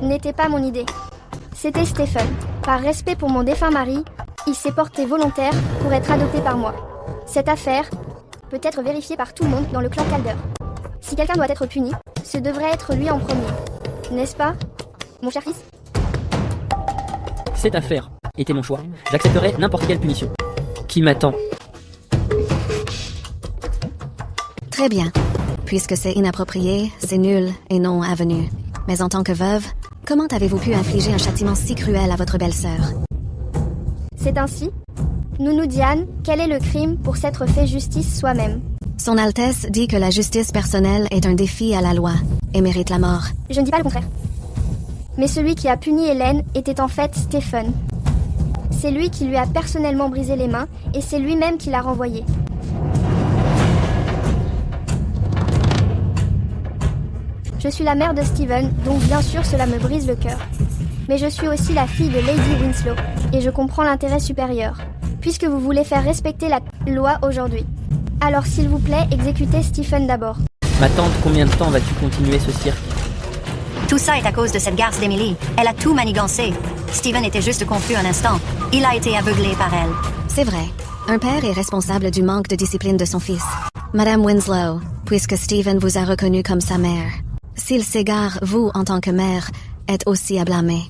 Speaker 1: n'était pas mon idée. C'était Stephen. Par respect pour mon défunt mari, il s'est porté volontaire pour être adopté par moi. Cette affaire peut être vérifiée par tout le monde dans le clan Calder. Si quelqu'un doit être puni, ce devrait être lui en premier. N'est-ce pas, mon cher fils?
Speaker 2: Cette affaire était mon choix. J'accepterai n'importe quelle punition. Qui m'attend?
Speaker 12: Très bien. Puisque c'est inapproprié, c'est nul et non avenu. Mais en tant que veuve, comment avez-vous pu infliger un châtiment si cruel à votre belle-sœur?
Speaker 1: C'est ainsi. Nounou Diane, quel est le crime pour s'être fait justice soi-même?
Speaker 12: Son Altesse dit que la justice personnelle est un défi à la loi et mérite la mort.
Speaker 1: Je ne dis pas le contraire. Mais celui qui a puni Hélène était en fait Stephen. C'est lui qui lui a personnellement brisé les mains et c'est lui-même qui l'a renvoyé. Je suis la mère de Steven, donc bien sûr cela me brise le cœur. Mais je suis aussi la fille de Lady Winslow, et je comprends l'intérêt supérieur, puisque vous voulez faire respecter la loi aujourd'hui. Alors s'il vous plaît, exécutez Stephen d'abord.
Speaker 2: Ma tante, combien de temps vas-tu continuer ce cirque?
Speaker 3: Tout ça est à cause de cette garce d'Emily. Elle a tout manigancé. Steven était juste confus un instant. Il a été aveuglé par elle.
Speaker 12: C'est vrai. Un père est responsable du manque de discipline de son fils. Madame Winslow, puisque Steven vous a reconnu comme sa mère, s'il s'égare, vous, en tant que mère, êtes aussi à blâmer.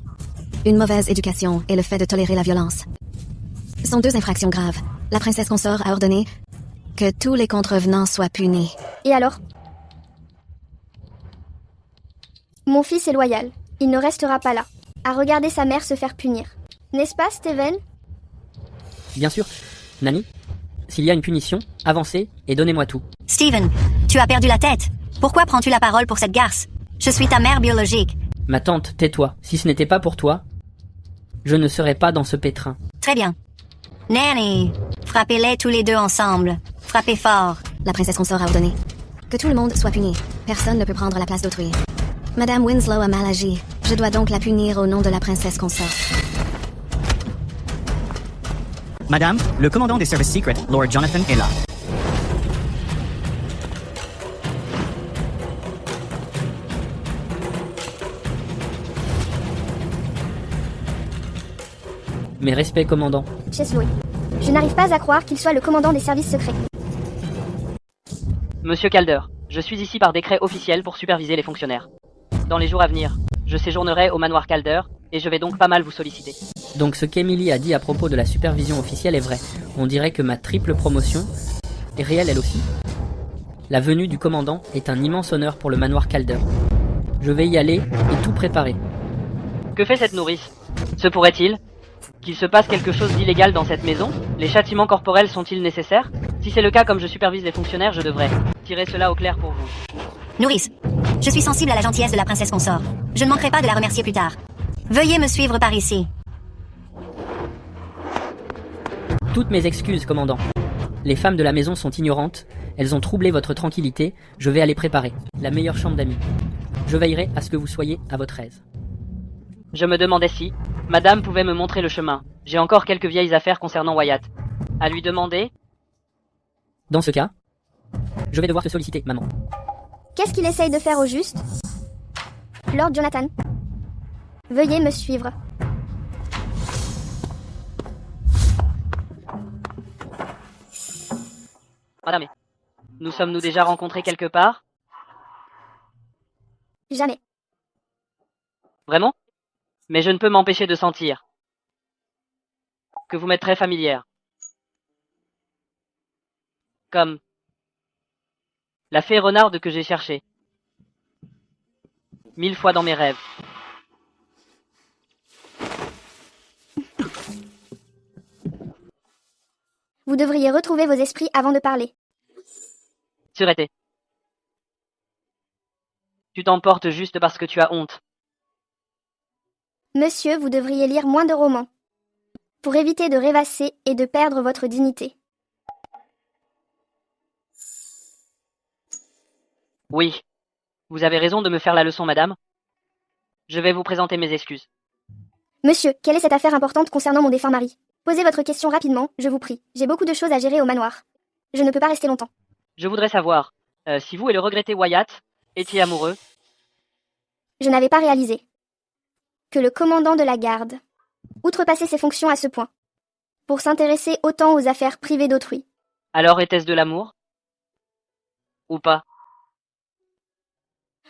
Speaker 12: Une mauvaise éducation et le fait de tolérer la violence sont 2 infractions graves. La princesse consort a ordonné que tous les contrevenants soient punis.
Speaker 1: Et alors? Mon fils est loyal. Il ne restera pas là, à regarder sa mère se faire punir. N'est-ce pas, Steven?
Speaker 2: Bien sûr. Nanny, s'il y a une punition, avancez et donnez-moi tout.
Speaker 3: Steven, tu as perdu la tête. Pourquoi prends-tu la parole pour cette garce? Je suis ta mère biologique.
Speaker 2: Ma tante, tais-toi. Si ce n'était pas pour toi, je ne serais pas dans ce pétrin.
Speaker 3: Très bien. Nanny, frappez-les tous les deux ensemble. Frappez fort.
Speaker 12: La princesse consort a ordonné que tout le monde soit puni. Personne ne peut prendre la place d'autrui. Madame Winslow a mal agi. Je dois donc la punir au nom de la princesse consort.
Speaker 5: Madame, le commandant des services secrets, Lord Jonathan, est là.
Speaker 2: Mes respects, commandant.
Speaker 1: Chesley. Je n'arrive pas à croire qu'il soit le commandant des services secrets.
Speaker 13: Monsieur Calder, je suis ici par décret officiel pour superviser les fonctionnaires. Dans les jours à venir, je séjournerai au manoir Calder, et je vais donc pas mal vous solliciter.
Speaker 2: Donc ce qu'Emily a dit à propos de la supervision officielle est vrai. On dirait que ma triple promotion est réelle elle aussi. La venue du commandant est un immense honneur pour le manoir Calder. Je vais y aller et tout préparer.
Speaker 13: Que fait cette nourrice? Se pourrait-il qu'il se passe quelque chose d'illégal dans cette maison? Les châtiments corporels sont-ils nécessaires? Si c'est le cas, comme je supervise les fonctionnaires, je devrais tirer cela au clair pour vous.
Speaker 3: Nourrice, je suis sensible à la gentillesse de la princesse consort. Je ne manquerai pas de la remercier plus tard. Veuillez me suivre par ici.
Speaker 2: Toutes mes excuses, commandant. Les femmes de la maison sont ignorantes, elles ont troublé votre tranquillité, je vais aller préparer la meilleure chambre d'amis. Je veillerai à ce que vous soyez à votre aise.
Speaker 13: Je me demandais si madame pouvait me montrer le chemin. J'ai encore quelques vieilles affaires concernant Wyatt. À lui demander.
Speaker 2: Dans ce cas, je vais devoir te solliciter, maman.
Speaker 1: Qu'est-ce qu'il essaye de faire au juste? Lord Jonathan. Veuillez me suivre.
Speaker 13: Madame, nous sommes-nous déjà rencontrés quelque part?
Speaker 1: Jamais.
Speaker 13: Vraiment? Mais je ne peux m'empêcher de sentir que vous m'êtes très familière. Comme la fée renarde que j'ai cherchée 1000 fois dans mes rêves.
Speaker 1: Vous devriez retrouver vos esprits avant de parler.
Speaker 13: Sûreté. Tu t'emportes juste parce que tu as honte.
Speaker 1: Monsieur, vous devriez lire moins de romans, pour éviter de rêvasser et de perdre votre dignité.
Speaker 13: Oui. Vous avez raison de me faire la leçon, madame. Je vais vous présenter mes excuses.
Speaker 1: Monsieur, quelle est cette affaire importante concernant mon défunt mari? Posez votre question rapidement, je vous prie. J'ai beaucoup de choses à gérer au manoir. Je ne peux pas rester longtemps.
Speaker 13: Je voudrais savoir, si vous et le regretté Wyatt étiez amoureux.
Speaker 1: Je n'avais pas réalisé que le commandant de la garde outrepassait ses fonctions à ce point, pour s'intéresser autant aux affaires privées d'autrui.
Speaker 13: Alors était-ce de l'amour? Ou pas?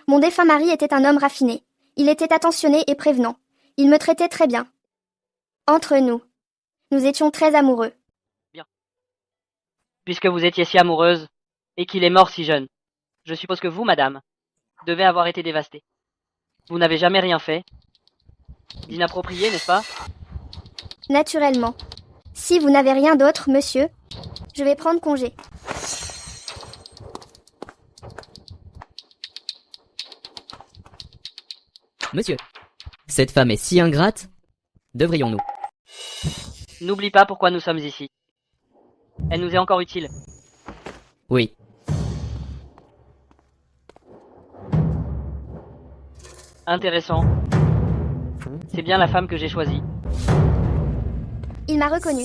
Speaker 1: Mon défunt mari était un homme raffiné. Il était attentionné et prévenant. Il me traitait très bien. Entre nous, nous étions très amoureux.
Speaker 13: Bien. Puisque vous étiez si amoureuse, et qu'il est mort si jeune, je suppose que vous, madame, devez avoir été dévastée. Vous n'avez jamais rien fait d'inapproprié, n'est-ce pas?
Speaker 1: Naturellement. Si vous n'avez rien d'autre, monsieur, je vais prendre congé.
Speaker 9: Monsieur, cette femme est si ingrate. Devrions-nous?
Speaker 13: N'oublie pas pourquoi nous sommes ici. Elle nous est encore utile.
Speaker 9: Oui.
Speaker 13: Intéressant. C'est bien la femme que j'ai choisie.
Speaker 1: Il m'a reconnu.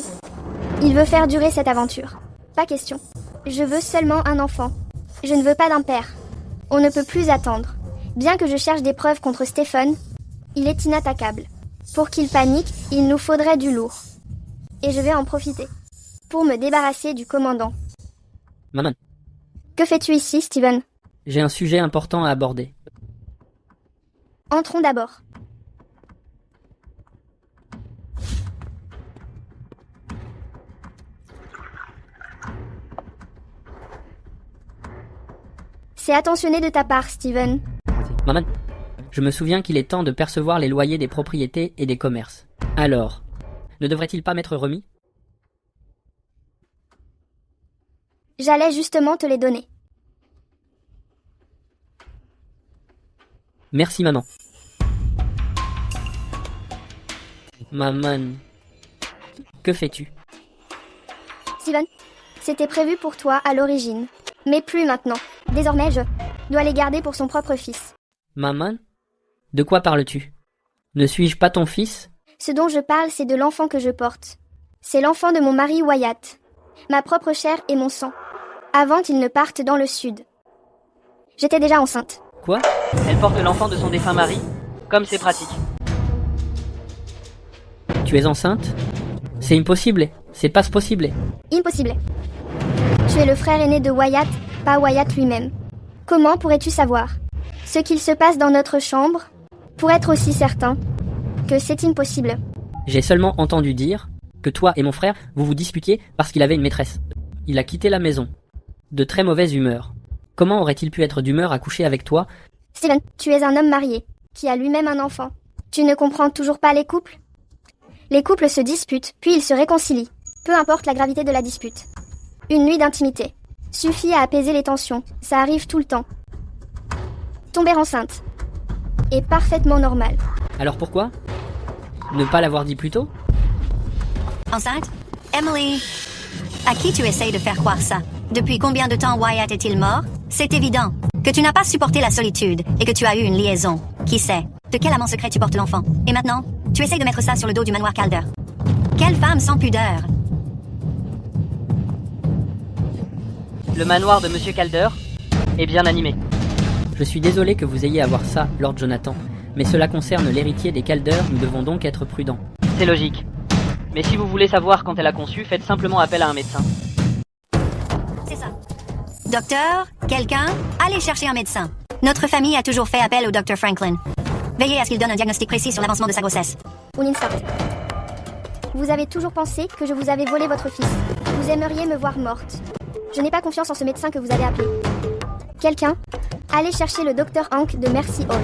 Speaker 1: Il veut faire durer cette aventure. Pas question. Je veux seulement un enfant. Je ne veux pas d'un père. On ne peut plus attendre. Bien que je cherche des preuves contre Stephen, il est inattaquable. Pour qu'il panique, il nous faudrait du lourd. Et je vais en profiter. Pour me débarrasser du commandant.
Speaker 2: Maman.
Speaker 1: Que fais-tu ici, Steven?
Speaker 2: J'ai un sujet important à aborder.
Speaker 1: Entrons d'abord. C'est attentionné de ta part, Steven.
Speaker 2: Maman, je me souviens qu'il est temps de percevoir les loyers des propriétés et des commerces. Alors, ne devrait-il pas m'être remis?
Speaker 1: J'allais justement te les donner.
Speaker 2: Merci, maman. Maman, que fais-tu?
Speaker 1: Steven, c'était prévu pour toi à l'origine. Mais plus maintenant. Désormais, je dois les garder pour son propre fils.
Speaker 2: Maman? De quoi parles-tu? Ne suis-je pas ton fils?
Speaker 1: Ce dont je parle, c'est de l'enfant que je porte. C'est l'enfant de mon mari Wyatt. Ma propre chair et mon sang. Avant qu'il ne parte dans le sud. J'étais déjà enceinte.
Speaker 2: Quoi?
Speaker 13: Elle porte l'enfant de son défunt mari? Comme c'est pratique.
Speaker 2: Tu es enceinte? C'est impossible. C'est pas possible.
Speaker 1: Impossible. Tu es le frère aîné de Wyatt, pas Wyatt lui-même. Comment pourrais-tu savoir ce qu'il se passe dans notre chambre pour être aussi certain que c'est impossible?
Speaker 2: J'ai seulement entendu dire que toi et mon frère, vous vous disputiez parce qu'il avait une maîtresse. Il a quitté la maison. De très mauvaise humeur. Comment aurait-il pu être d'humeur à coucher avec toi?
Speaker 1: Steven, tu es un homme marié, qui a lui-même un enfant. Tu ne comprends toujours pas les couples? Les couples se disputent, puis ils se réconcilient. Peu importe la gravité de la dispute. Une nuit d'intimité suffit à apaiser les tensions. Ça arrive tout le temps. Tomber enceinte est parfaitement normal.
Speaker 2: Alors pourquoi ne pas l'avoir dit plus tôt?
Speaker 3: Enceinte? Emily, à qui tu essayes de faire croire ça? Depuis combien de temps Wyatt est-il mort? C'est évident que tu n'as pas supporté la solitude et que tu as eu une liaison. Qui sait? De quel amant secret tu portes l'enfant? Et maintenant, tu essayes de mettre ça sur le dos du manoir Calder. Quelle femme sans pudeur!
Speaker 13: Le manoir de Monsieur Calder est bien animé.
Speaker 2: Je suis désolé que vous ayez à voir ça, Lord Jonathan, mais cela concerne l'héritier des Calder, nous devons donc être prudents.
Speaker 13: C'est logique. Mais si vous voulez savoir quand elle a conçu, faites simplement appel à un médecin.
Speaker 3: C'est ça. Docteur, quelqu'un, allez chercher un médecin. Notre famille a toujours fait appel au Dr. Franklin. Veillez à ce qu'il donne un diagnostic précis sur l'avancement de sa grossesse.
Speaker 1: Uninstart. Vous avez toujours pensé que je vous avais volé votre fils. Vous aimeriez me voir morte. Je n'ai pas confiance en ce médecin que vous avez appelé. Quelqu'un, allez chercher le Dr. Hank de Mercy Hall.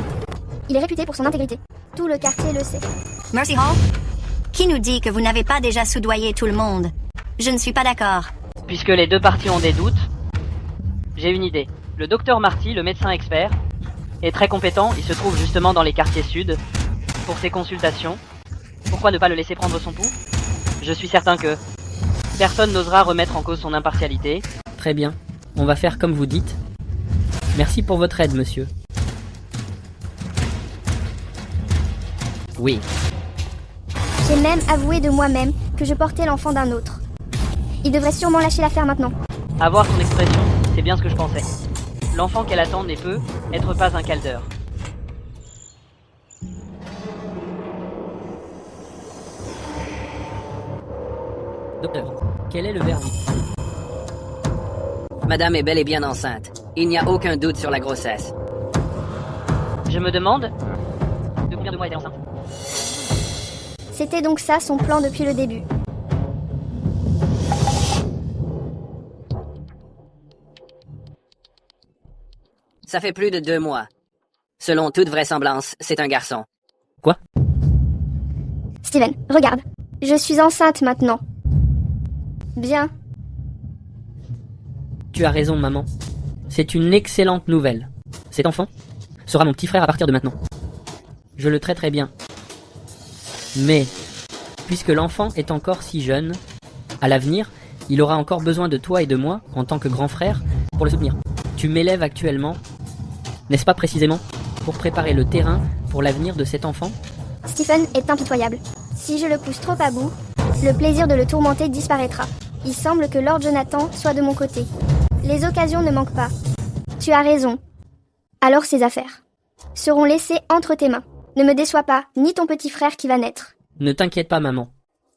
Speaker 1: Il est réputé pour son intégrité. Tout le quartier le sait.
Speaker 3: Mercy Hall? Qui nous dit que vous n'avez pas déjà soudoyé tout le monde? Je ne suis pas d'accord.
Speaker 13: Puisque les deux parties ont des doutes, j'ai une idée. Le docteur Marty, le médecin expert, est très compétent. Il se trouve justement dans les quartiers sud pour ses consultations. Pourquoi ne pas le laisser prendre son pouls? Je suis certain que personne n'osera remettre en cause son impartialité.
Speaker 2: Très bien. On va faire comme vous dites. Merci pour votre aide, monsieur.
Speaker 9: Oui.
Speaker 1: J'ai même avoué de moi-même que je portais l'enfant d'un autre. Il devrait sûrement lâcher l'affaire maintenant.
Speaker 13: À voir son expression, c'est bien ce que je pensais. L'enfant qu'elle attend ne peut être pas un Calder.
Speaker 2: Docteur, quel est le verdict?
Speaker 6: Madame est bel et bien enceinte. Il n'y a aucun doute sur la grossesse.
Speaker 13: Je me demande de combien de mois elle est enceinte.
Speaker 1: C'était donc ça son plan depuis le début.
Speaker 6: Ça fait plus de 2 mois. Selon toute vraisemblance, c'est un garçon.
Speaker 2: Quoi?
Speaker 1: Steven, regarde. Je suis enceinte maintenant. Bien.
Speaker 2: Tu as raison, maman. C'est une excellente nouvelle. Cet enfant sera mon petit frère à partir de maintenant. Je le traiterai bien. Mais, puisque l'enfant est encore si jeune, à l'avenir, il aura encore besoin de toi et de moi, en tant que grand frère, pour le soutenir. Tu m'élèves actuellement, n'est-ce pas précisément, pour préparer le terrain pour l'avenir de cet enfant?
Speaker 1: Stephen est impitoyable. Si je le pousse trop à bout, le plaisir de le tourmenter disparaîtra. Il semble que Lord Jonathan soit de mon côté. Les occasions ne manquent pas. Tu as raison. Alors ces affaires seront laissées entre tes mains. Ne me déçois pas, ni ton petit frère qui va naître.
Speaker 2: Ne t'inquiète pas, maman.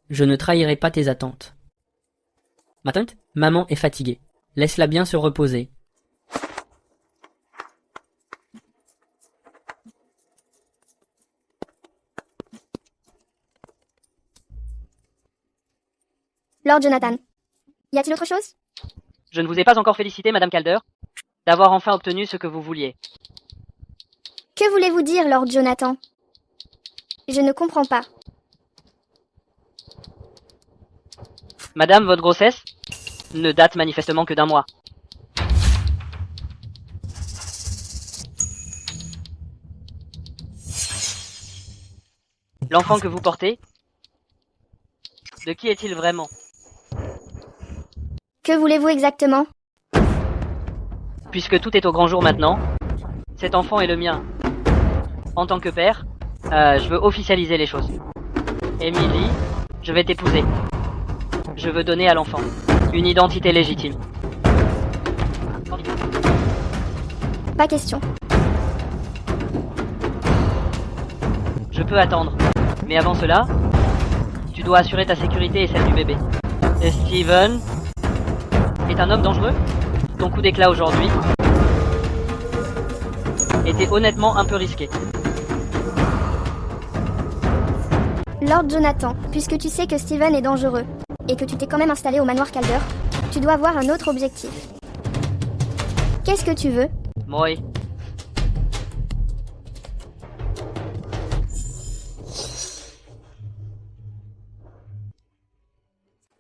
Speaker 2: Je ne trahirai pas tes attentes. Ma tante, maman est fatiguée. Laisse-la bien se reposer.
Speaker 1: Lord Jonathan, y a-t-il autre chose?
Speaker 13: Je ne vous ai pas encore félicité, Madame Calder, d'avoir enfin obtenu ce que vous vouliez.
Speaker 1: Que voulez-vous dire, Lord Jonathan? Je ne comprends pas.
Speaker 13: Madame, votre grossesse ne date manifestement que d'1 mois. L'enfant que vous portez, de qui est-il vraiment?
Speaker 1: Que voulez-vous exactement?
Speaker 13: Puisque tout est au grand jour maintenant, cet enfant est le mien. En tant que père, je veux officialiser les choses. Emily, je vais t'épouser. Je veux donner à l'enfant une identité légitime.
Speaker 1: Pas question.
Speaker 13: Je peux attendre. Mais avant cela, Tu dois assurer ta sécurité et celle du bébé. Et Steven est un homme dangereux. Ton coup d'éclat aujourd'hui était honnêtement un peu risqué.
Speaker 1: Lord Jonathan, puisque tu sais que Steven est dangereux, et que tu t'es quand même installé au manoir Calder, tu dois avoir un autre objectif. Qu'est-ce que tu veux?
Speaker 13: Moi.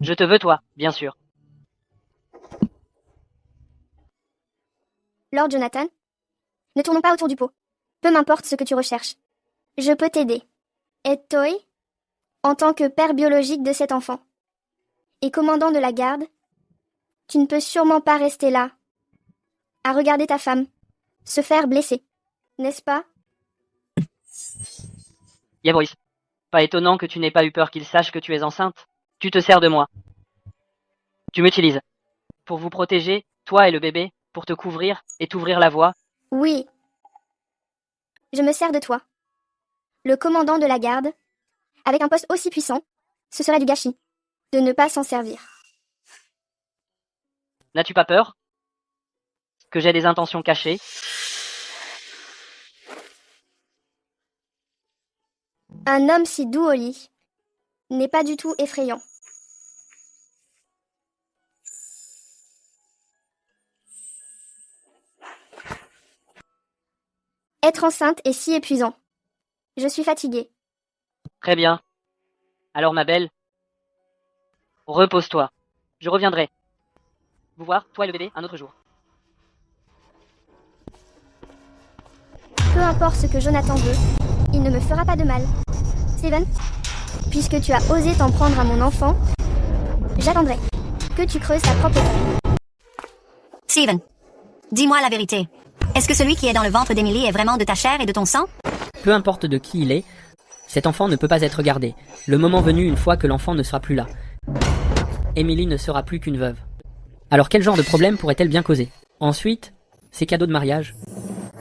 Speaker 13: Je te veux toi, bien sûr.
Speaker 1: Lord Jonathan? Ne tournons pas autour du pot. Peu m'importe ce que tu recherches. Je peux t'aider. Et toi, en tant que père biologique de cet enfant, et commandant de la garde, tu ne peux sûrement pas rester là, à regarder ta femme se faire blesser, n'est-ce pas?
Speaker 13: Yavoris, pas étonnant que tu n'aies pas eu peur qu'il sache que tu es enceinte. Tu te sers de moi. Tu m'utilises. Pour vous protéger, toi et le bébé, pour te couvrir et t'ouvrir la voie.
Speaker 1: Oui. Je me sers de toi. Le commandant de la garde, avec un poste aussi puissant, ce serait du gâchis de ne pas s'en servir.
Speaker 13: N'as-tu pas peur que j'ai des intentions cachées?
Speaker 1: Un homme si doux au lit n'est pas du tout effrayant. Être enceinte est si épuisant. Je suis fatiguée.
Speaker 13: Très bien. Alors ma belle, repose-toi. Je reviendrai. Vous voir, toi et le bébé, un autre jour.
Speaker 1: Peu importe ce que Jonathan veut, il ne me fera pas de mal. Steven, puisque tu as osé t'en prendre à mon enfant, j'attendrai que tu creuses ta propre tombe.
Speaker 3: Steven, dis-moi la vérité. Est-ce que celui qui est dans le ventre d'Emily est vraiment de ta chair et de ton sang?
Speaker 2: Peu importe de qui il est, cet enfant ne peut pas être gardé. Le moment venu, une fois que l'enfant ne sera plus là, Emily ne sera plus qu'une veuve. Alors quel genre de problème pourrait-elle bien causer? Ensuite, ses cadeaux de mariage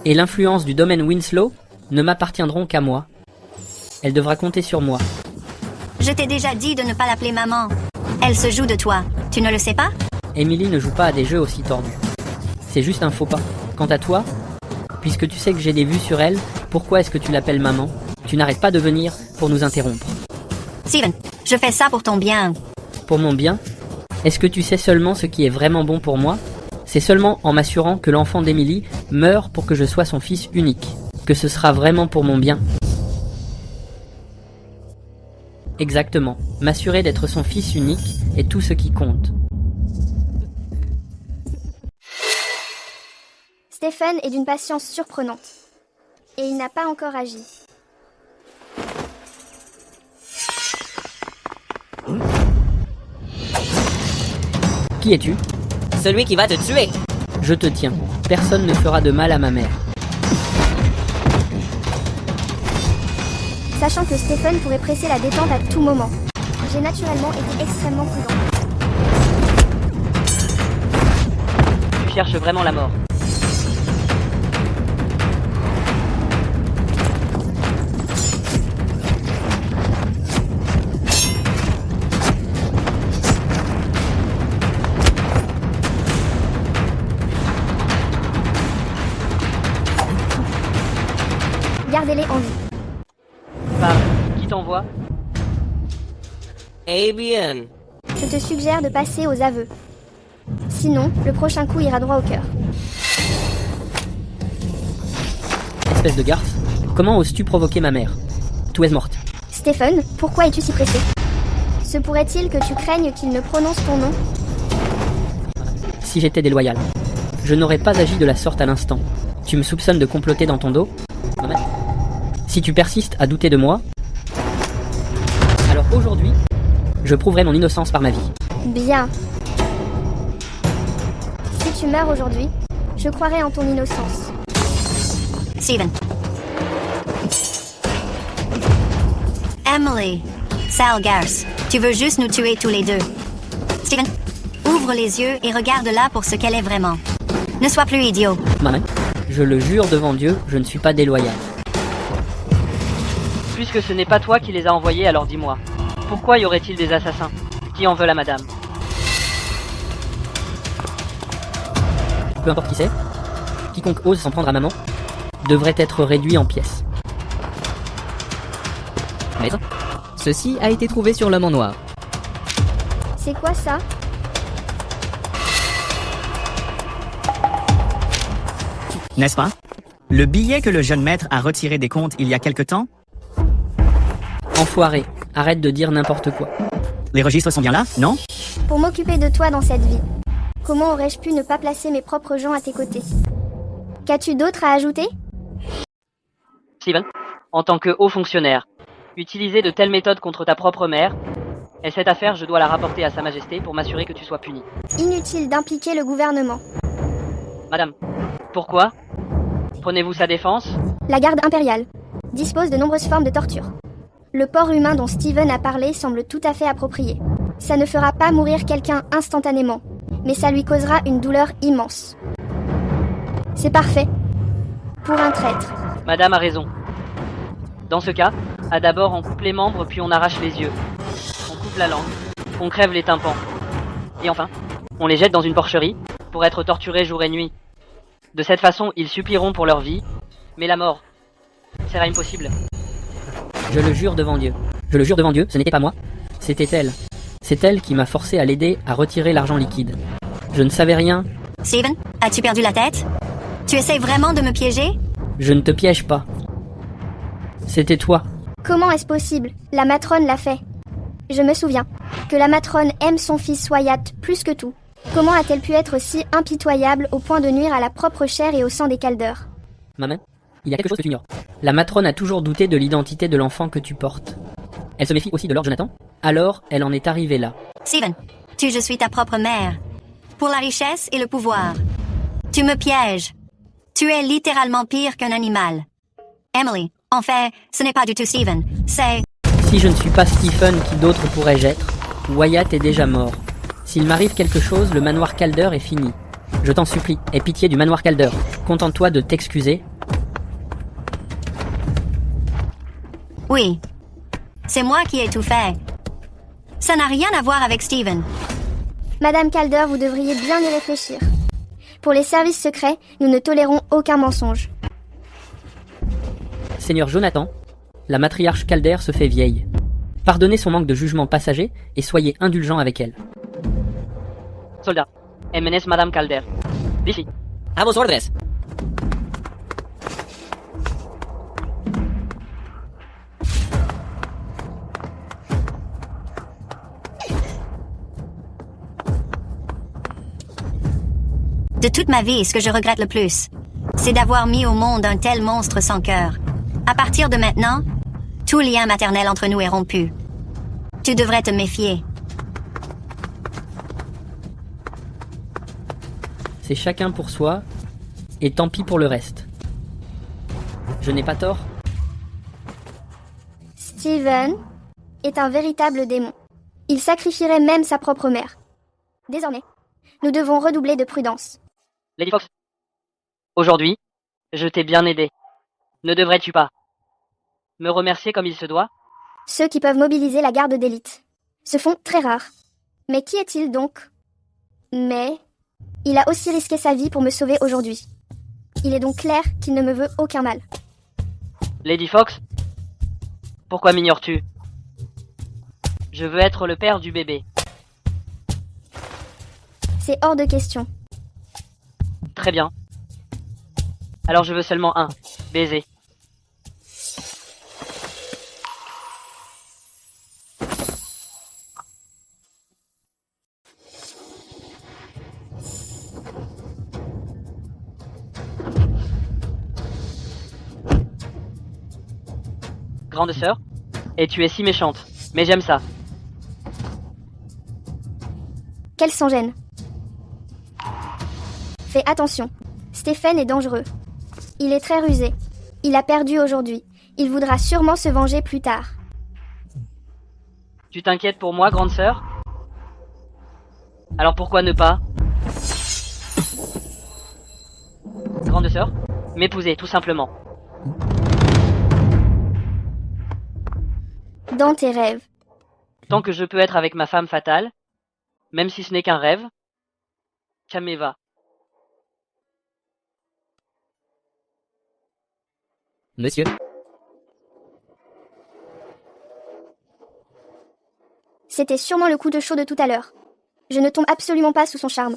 Speaker 2: et l'influence du domaine Winslow ne m'appartiendront qu'à moi. Elle devra compter sur moi.
Speaker 3: Je t'ai déjà dit de ne pas l'appeler maman. Elle se joue de toi. Tu ne le sais pas?
Speaker 2: Emily ne joue pas à des jeux aussi tordus. C'est juste un faux pas. Quant à toi, puisque tu sais que j'ai des vues sur elle, pourquoi est-ce que tu l'appelles maman? Tu n'arrêtes pas de venir pour nous interrompre.
Speaker 3: Steven, je fais ça pour ton bien.
Speaker 2: Pour mon bien? Est-ce que tu sais seulement ce qui est vraiment bon pour moi? C'est seulement en m'assurant que l'enfant d'Emily meurt pour que je sois son fils unique, que ce sera vraiment pour mon bien. Exactement, m'assurer d'être son fils unique est tout ce qui compte.
Speaker 1: Stephen est d'une patience surprenante, et il n'a pas encore agi.
Speaker 2: Qui es-tu?
Speaker 14: Celui qui va te tuer.
Speaker 2: Je te tiens. Personne ne fera de mal à ma mère.
Speaker 1: Sachant que Stephen pourrait presser la détente à tout moment, j'ai naturellement été extrêmement prudent.
Speaker 13: Tu cherches vraiment la mort.
Speaker 1: Gardez-les en vie.
Speaker 13: Par qui t'envoie?
Speaker 14: Eh bien.
Speaker 1: Je te suggère de passer aux aveux. Sinon, le prochain coup ira droit au cœur.
Speaker 2: Espèce de garce, comment oses-tu provoquer ma mère? Tout est morte.
Speaker 1: Stephen, pourquoi es-tu si pressé? Se pourrait-il que tu craignes qu'il ne prononce ton nom?
Speaker 2: Si j'étais déloyal, je n'aurais pas agi de la sorte à l'instant. Tu me soupçonnes de comploter dans ton dos? Si tu persistes à douter de moi, alors aujourd'hui, je prouverai mon innocence par ma vie.
Speaker 1: Bien. Si tu meurs aujourd'hui, je croirai en ton innocence.
Speaker 3: Steven. Emily. Sale garce. Tu veux juste nous tuer tous les deux. Steven, ouvre les yeux et regarde-la pour ce qu'elle est vraiment. Ne sois plus idiot.
Speaker 2: Maman, je le jure devant Dieu, je ne suis pas déloyal.
Speaker 13: Puisque ce n'est pas toi qui les as envoyés, alors dis-moi. Pourquoi y aurait-il des assassins? Qui en veulent à madame?
Speaker 2: Peu importe qui c'est, quiconque ose s'en prendre à maman devrait être réduit en pièces.
Speaker 9: Maître, ceci a été trouvé sur l'homme en noir.
Speaker 1: C'est quoi ça?
Speaker 5: N'est-ce pas? Le billet que le jeune maître a retiré des comptes il y a quelque temps?
Speaker 2: Enfoiré, arrête de dire n'importe quoi.
Speaker 5: Les registres sont bien là, non?
Speaker 1: Pour m'occuper de toi dans cette vie. Comment aurais-je pu ne pas placer mes propres gens à tes côtés? Qu'as-tu d'autre à ajouter?
Speaker 13: Steven, en tant que haut fonctionnaire, utiliser de telles méthodes contre ta propre mère, et cette affaire, je dois la rapporter à Sa Majesté pour m'assurer que tu sois puni.
Speaker 1: Inutile d'impliquer le gouvernement.
Speaker 13: Madame, pourquoi? Prenez-vous sa défense?
Speaker 1: La garde impériale dispose de nombreuses formes de torture. Le porc humain dont Steven a parlé semble tout à fait approprié. Ça ne fera pas mourir quelqu'un instantanément, mais ça lui causera une douleur immense. C'est parfait. Pour un traître.
Speaker 13: Madame a raison. Dans ce cas, à d'abord on coupe les membres puis on arrache les yeux. On coupe la langue, on crève les tympans. Et enfin, on les jette dans une porcherie pour être torturés jour et nuit. De cette façon, ils supplieront pour leur vie, mais la mort sera impossible.
Speaker 2: Je le jure devant Dieu. Je le jure devant Dieu, ce n'était pas moi. C'était elle. C'est elle qui m'a forcé à l'aider à retirer l'argent liquide. Je ne savais rien.
Speaker 3: Steven, as-tu perdu la tête? Tu essaies vraiment de me piéger?
Speaker 2: Je ne te piège pas. C'était toi.
Speaker 1: Comment est-ce possible? La matrone l'a fait. Je me souviens que la matrone aime son fils Wyatt plus que tout. Comment a-t-elle pu être si impitoyable au point de nuire à la propre chair et au sang des Calders?
Speaker 2: Maman, il y a quelque chose que tu ignores. La matrone a toujours douté de l'identité de l'enfant que tu portes. Elle se méfie aussi de Lord Jonathan. Alors, elle en est arrivée là.
Speaker 3: Steven, je suis ta propre mère. Pour la richesse et le pouvoir. Tu me pièges. Tu es littéralement pire qu'un animal. Emily, en fait, ce n'est pas du tout Steven, c'est...
Speaker 2: Si je ne suis pas Stephen qui d'autres pourrais être, Wyatt est déjà mort. S'il m'arrive quelque chose, le manoir Calder est fini. Je t'en supplie, aie pitié du manoir Calder. Contente-toi de t'excuser.
Speaker 3: Oui. C'est moi qui ai tout fait. Ça n'a rien à voir avec Steven.
Speaker 1: Madame Calder, vous devriez bien y réfléchir. Pour les services secrets, nous ne tolérons aucun mensonge.
Speaker 2: Seigneur Jonathan, la matriarche Calder se fait vieille. Pardonnez son manque de jugement passager et soyez indulgents avec elle.
Speaker 13: Soldat, emmenez Madame Calder. D'ici.
Speaker 14: A vos ordres.
Speaker 3: De toute ma vie, ce que je regrette le plus, c'est d'avoir mis au monde un tel monstre sans cœur. À partir de maintenant, tout lien maternel entre nous est rompu. Tu devrais te méfier.
Speaker 2: C'est chacun pour soi, et tant pis pour le reste. Je n'ai pas tort.
Speaker 1: Steven est un véritable démon. Il sacrifierait même sa propre mère. Désormais, nous devons redoubler de prudence.
Speaker 13: Lady Fox, aujourd'hui, je t'ai bien aidé. Ne devrais-tu pas me remercier comme il se doit?
Speaker 1: Ceux qui peuvent mobiliser la garde d'élite se font très rares. Mais qui est-il donc? Mais il a aussi risqué sa vie pour me sauver aujourd'hui. Il est donc clair qu'il ne me veut aucun mal.
Speaker 13: Lady Fox, pourquoi m'ignores-tu? Je veux être le père du bébé.
Speaker 1: C'est hors de question.
Speaker 13: Très bien. Alors je veux seulement un baiser. Grande sœur, et tu es si méchante, mais j'aime ça.
Speaker 1: Qu'elle s'en gêne. Fais attention, Stephen est dangereux. Il est très rusé. Il a perdu aujourd'hui. Il voudra sûrement se venger plus tard.
Speaker 13: Tu t'inquiètes pour moi, grande sœur? Alors pourquoi ne pas? Grande sœur, m'épouser, tout simplement.
Speaker 1: Dans tes rêves.
Speaker 13: Tant que je peux être avec ma femme fatale, même si ce n'est qu'un rêve, Kameva.
Speaker 9: Monsieur,
Speaker 1: C'était sûrement le coup de chaud de tout à l'heure. Je ne tombe absolument pas sous son charme.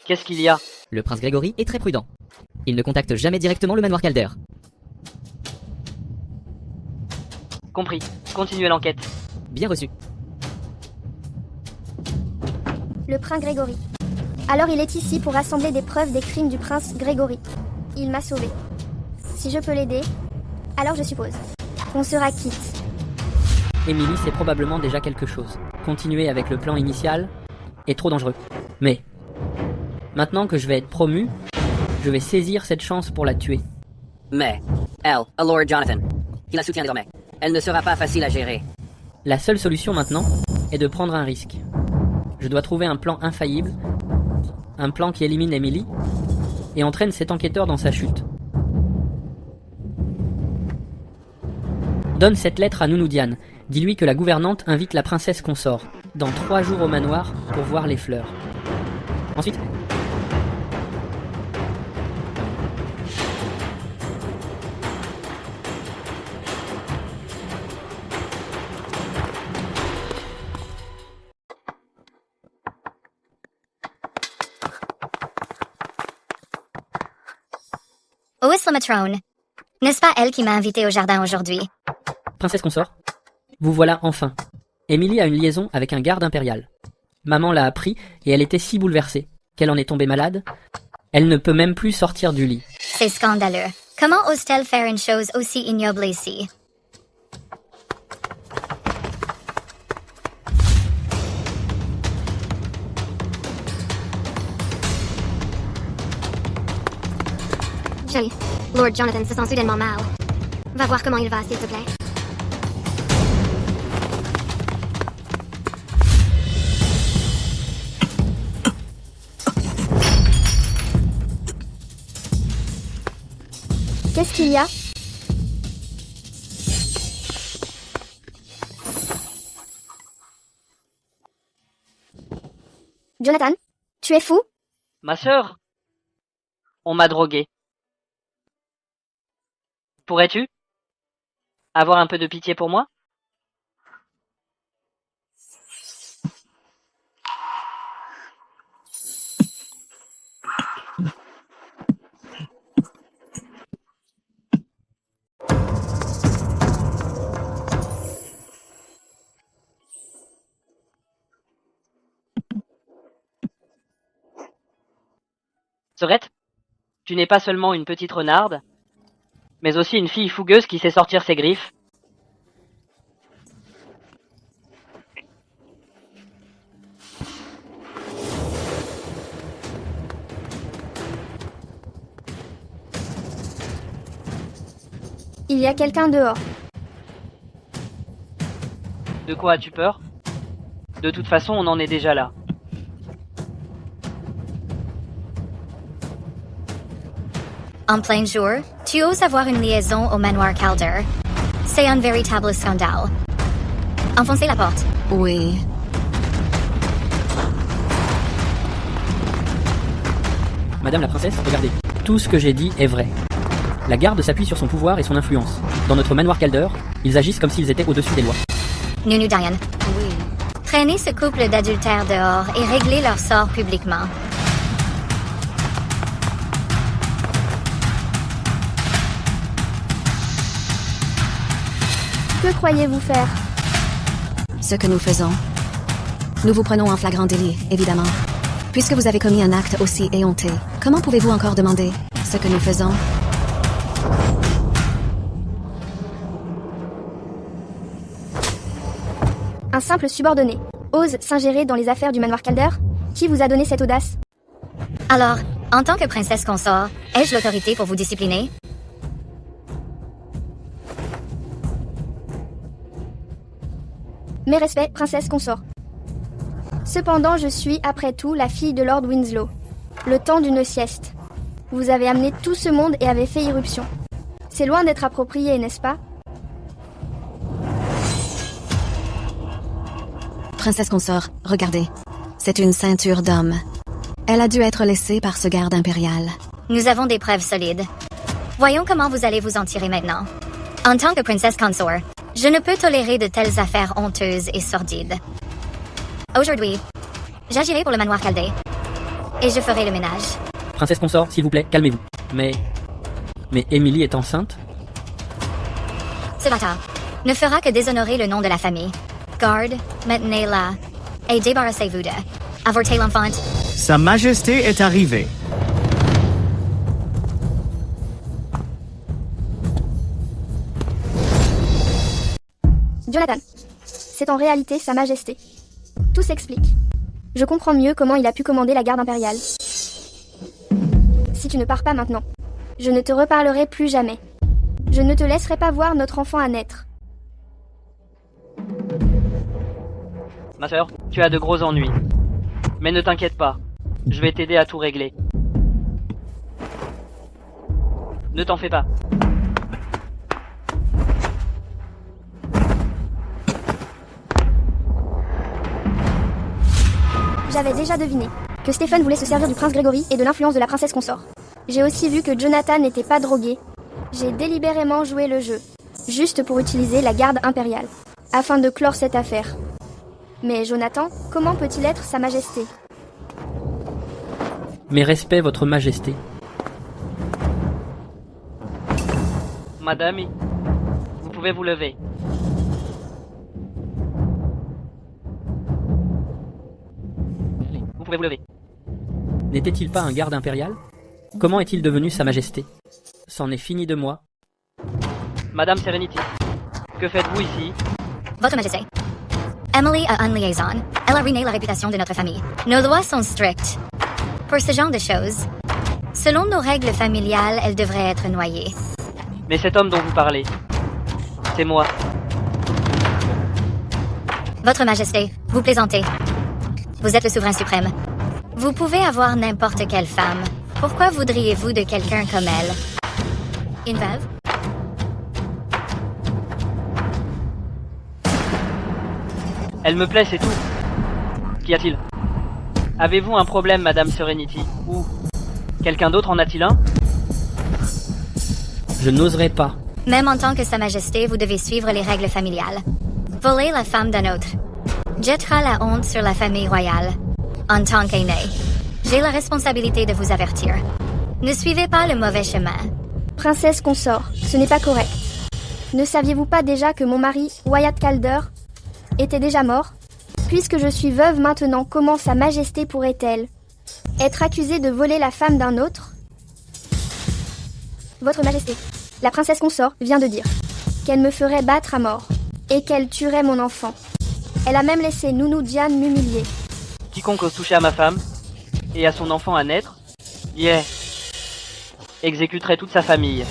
Speaker 13: Qu'est-ce qu'il y a?
Speaker 9: le prince Grégory est très prudent. Il ne contacte jamais directement le manoir Calder.
Speaker 13: Compris. Continuez l'enquête.
Speaker 9: Bien reçu.
Speaker 1: Le prince Grégory. Alors il est ici pour rassembler des preuves des crimes du prince Grégory. Il m'a sauvé. Si je peux l'aider, alors je suppose qu'on sera quitte.
Speaker 2: Emily sait probablement déjà quelque chose. Continuer avec le plan initial est trop dangereux. Mais, maintenant que je vais être promu, je vais saisir cette chance pour la tuer.
Speaker 6: Mais, elle, à Lord Jonathan, qui la soutient désormais, elle ne sera pas facile à gérer.
Speaker 2: La seule solution maintenant est de prendre un risque. Je dois trouver un plan infaillible, un plan qui élimine Emily et entraîne cet enquêteur dans sa chute. Donne cette lettre à Nounoudiane. Dis-lui que la gouvernante invite la princesse consort dans 3 jours au manoir pour voir les fleurs. Ensuite,
Speaker 10: Où est la matrone? N'est-ce pas elle qui m'a invité au jardin aujourd'hui?
Speaker 2: princesse consort, vous voilà enfin. Emily a une liaison avec un garde impérial. Maman l'a appris et elle était si bouleversée qu'elle en est tombée malade. Elle ne peut même plus sortir du lit.
Speaker 10: C'est scandaleux. Comment ose-t-elle faire une chose aussi ignoble ici?
Speaker 11: Jay, Lord Jonathan se sent soudainement mal. Va voir comment il va, s'il te plaît.
Speaker 1: Qu'est-ce qu'il y a? Jonathan, tu es fou?
Speaker 13: Ma sœur? On m'a drogué. Pourrais-tu avoir un peu de pitié pour moi? Sorette, tu n'es pas seulement une petite renarde, mais aussi une fille fougueuse qui sait sortir ses griffes.
Speaker 1: Il y a quelqu'un dehors.
Speaker 13: De quoi as-tu peur? De toute façon, on en est déjà là.
Speaker 10: En plein jour, tu oses avoir une liaison au manoir Calder. C'est un véritable scandale. Enfoncez la porte.
Speaker 12: Oui.
Speaker 2: Madame la princesse, regardez. Tout ce que j'ai dit est vrai. La garde s'appuie sur son pouvoir et son influence. Dans notre manoir Calder, ils agissent comme s'ils étaient au-dessus des lois.
Speaker 10: Nounou Diane.
Speaker 12: Oui.
Speaker 10: Traînez ce couple d'adultères dehors et réglez leur sort publiquement.
Speaker 1: Que croyez-vous faire?
Speaker 12: Ce que nous faisons. Nous vous prenons en flagrant délit, évidemment. Puisque vous avez commis un acte aussi éhonté, comment pouvez-vous encore demander ce que nous faisons?
Speaker 1: Un simple subordonné ose s'ingérer dans les affaires du manoir Calder? Qui vous a donné cette audace?
Speaker 10: Alors, en tant que princesse consort, ai-je l'autorité pour vous discipliner?
Speaker 1: Mes respects, princesse consort. Cependant, je suis, après tout, la fille de Lord Winslow. Le temps d'une sieste. Vous avez amené tout ce monde et avez fait irruption. C'est loin d'être approprié, n'est-ce pas?
Speaker 12: Princesse consort, regardez. C'est une ceinture d'homme. Elle a dû être laissée par ce garde impérial.
Speaker 3: Nous avons des preuves solides. Voyons comment vous allez vous en tirer maintenant. En tant que princesse consort, je ne peux tolérer de telles affaires honteuses et sordides. Aujourd'hui, j'agirai pour le manoir Caldé. Et je ferai le ménage.
Speaker 2: Princesse consort, s'il vous plaît, calmez-vous. Mais Emily est enceinte?
Speaker 3: Ce bâtard ne fera que déshonorer le nom de la famille. Garde, maintenez-la et débarrassez-vous de. Avortez l'enfant.
Speaker 5: Sa Majesté est arrivée.
Speaker 1: Jonathan, c'est en réalité Sa Majesté. Tout s'explique. Je comprends mieux comment il a pu commander la garde impériale. Si tu ne pars pas maintenant, je ne te reparlerai plus jamais. Je ne te laisserai pas voir notre enfant à naître.
Speaker 13: Ma sœur, tu as de gros ennuis. Mais ne t'inquiète pas, je vais t'aider à tout régler. Ne t'en fais pas.
Speaker 1: J'avais déjà deviné que Stephen voulait se servir du prince Grégory et de l'influence de la princesse consort. J'ai aussi vu que Jonathan n'était pas drogué. J'ai délibérément joué le jeu, juste pour utiliser la garde impériale, afin de clore cette affaire. Mais Jonathan, comment peut-il être Sa Majesté?
Speaker 2: Mes respects, votre Majesté.
Speaker 13: Madame, vous pouvez vous lever. Vous pouvez vous lever.
Speaker 2: N'était-il pas un garde impérial? Comment est-il devenu Sa Majesté? C'en est fini de moi.
Speaker 13: Madame Serenity, que faites-vous ici?
Speaker 3: Votre Majesté. Emily a une liaison. Elle a ruiné la réputation de notre famille. Nos lois sont strictes. Pour ce genre de choses, selon nos règles familiales, elle devrait être noyée.
Speaker 13: Mais cet homme dont vous parlez, c'est moi.
Speaker 3: Votre Majesté, vous plaisantez. Vous êtes le souverain suprême. Vous pouvez avoir n'importe quelle femme. Pourquoi voudriez-vous de quelqu'un comme elle? Une veuve?
Speaker 13: Elle me plaît, c'est tout. Qu'y a-t-il? Avez-vous un problème, Madame Serenity? Ou quelqu'un d'autre en a-t-il un?
Speaker 2: Je n'oserais pas.
Speaker 3: Même en tant que Sa Majesté, vous devez suivre les règles familiales. Voler la femme d'un autre jettera la honte sur la famille royale. En tant qu'aîné, j'ai la responsabilité de vous avertir. Ne suivez pas le mauvais chemin.
Speaker 1: Princesse consort, ce n'est pas correct. Ne saviez-vous pas déjà que mon mari, Wyatt Calder, était déjà mort? Puisque je suis veuve maintenant, comment Sa Majesté pourrait-elle être accusée de voler la femme d'un autre? Votre Majesté, la princesse consort vient de dire qu'elle me ferait battre à mort et qu'elle tuerait mon enfant. Elle a même laissé Nounou Diane m'humilier.
Speaker 13: Quiconque ose toucher à ma femme et à son enfant à naître, exécuterait toute sa famille.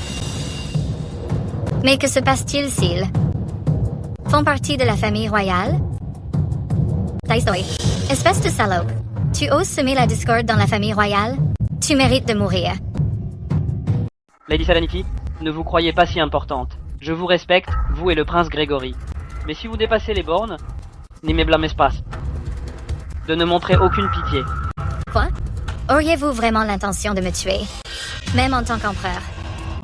Speaker 3: Mais que se passe-t-il s'ils font partie de la famille royale? Taistoy, espèce de salope, tu oses semer la discorde dans la famille royale? Tu mérites de mourir.
Speaker 13: Lady Serenity, ne vous croyez pas si importante. Je vous respecte, vous et le prince Grégory. Mais si vous dépassez les bornes, n'y me blâmez pas. De ne montrer aucune pitié.
Speaker 3: Quoi? Auriez-vous vraiment l'intention de me tuer? Même en tant qu'empereur.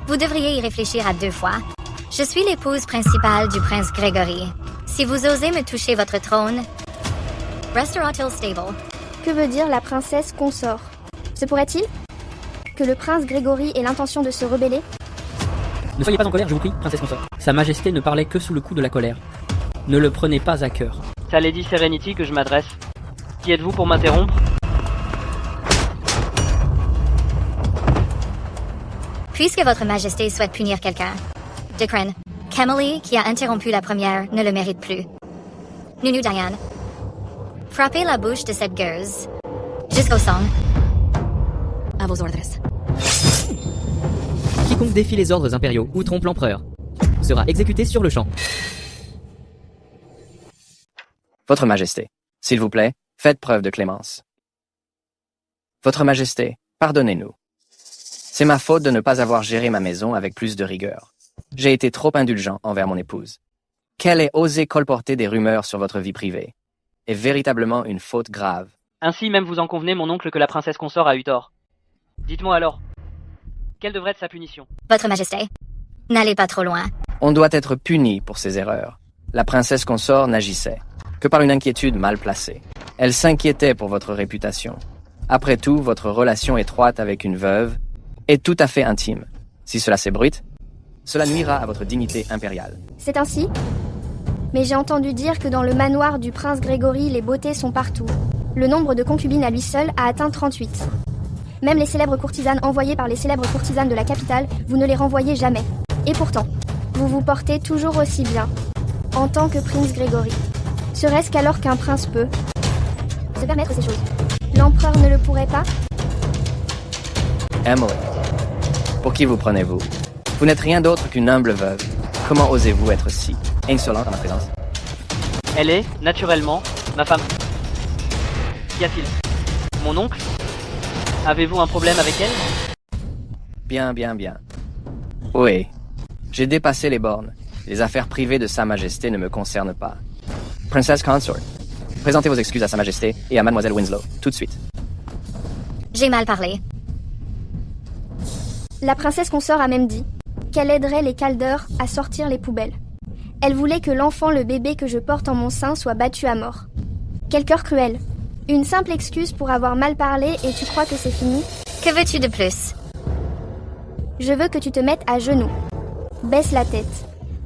Speaker 3: Vous devriez y réfléchir à 2 fois. Je suis l'épouse principale du prince Grégory. Si vous osez me toucher votre trône, restera-t-il stable?
Speaker 1: Que veut dire la princesse consort? Se pourrait-il que le prince Grégory ait l'intention de se rebeller?
Speaker 2: Ne soyez pas en colère, je vous prie, princesse consort. Sa Majesté ne parlait que sous le coup de la colère. Ne le prenez pas à cœur.
Speaker 13: C'est à Lady Serenity que je m'adresse. Qui êtes-vous pour m'interrompre?
Speaker 3: Puisque votre Majesté souhaite punir quelqu'un, Decren, Camille, qui a interrompu la première, ne le mérite plus. Nounou Diane, frappez la bouche de cette gueuse jusqu'au sang.
Speaker 12: À vos ordres.
Speaker 9: Quiconque défie les ordres impériaux ou trompe l'empereur sera exécuté sur le champ.
Speaker 6: Votre Majesté, s'il vous plaît, faites preuve de clémence. Votre Majesté, pardonnez-nous. C'est ma faute de ne pas avoir géré ma maison avec plus de rigueur. J'ai été trop indulgent envers mon épouse. Qu'elle ait osé colporter des rumeurs sur votre vie privée. est véritablement une faute grave.
Speaker 13: Ainsi même vous en convenez, mon oncle, que la princesse consort a eu tort. Dites-moi alors, quelle devrait être sa punition?
Speaker 8: Votre Majesté, n'allez pas trop loin.
Speaker 6: On doit être puni pour ses erreurs. La princesse consort n'agissait que par une inquiétude mal placée. Elle s'inquiétait pour votre réputation. Après tout, votre relation étroite avec une veuve est tout à fait intime. Si cela s'ébruite, cela nuira à votre dignité impériale.
Speaker 1: C'est ainsi? Mais j'ai entendu dire que dans le manoir du prince Grégory, les beautés sont partout. Le nombre de concubines à lui seul a atteint 38. Même les célèbres courtisanes envoyées par les célèbres courtisanes de la capitale, vous ne les renvoyez jamais. Et pourtant, vous vous portez toujours aussi bien, en tant que prince Grégory. Serait-ce qu'alors qu'un prince peut se permettre ces choses, l'empereur ne le pourrait pas?
Speaker 6: Emily, pour qui vous prenez-vous? Vous n'êtes rien d'autre qu'une humble veuve. Comment osez-vous être si insolente en ma présence?
Speaker 13: Elle est, naturellement, ma femme. Qu'y a-t-il? Mon oncle? Avez-vous un problème avec elle?
Speaker 6: Bien. Oui, j'ai dépassé les bornes. Les affaires privées de Sa Majesté ne me concernent pas. Princess Consort, présentez vos excuses à Sa Majesté et à Mademoiselle Winslow, tout de suite.
Speaker 8: J'ai mal parlé.
Speaker 1: La princesse consort a même dit qu'elle aiderait les Calders à sortir les poubelles. Elle voulait que l'enfant, le bébé que je porte en mon sein, soit battu à mort. Quel cœur cruel. Une simple excuse pour avoir mal parlé et tu crois que c'est fini?
Speaker 8: Que veux-tu de plus?
Speaker 1: Je veux que tu te mettes à genoux. Baisse la tête.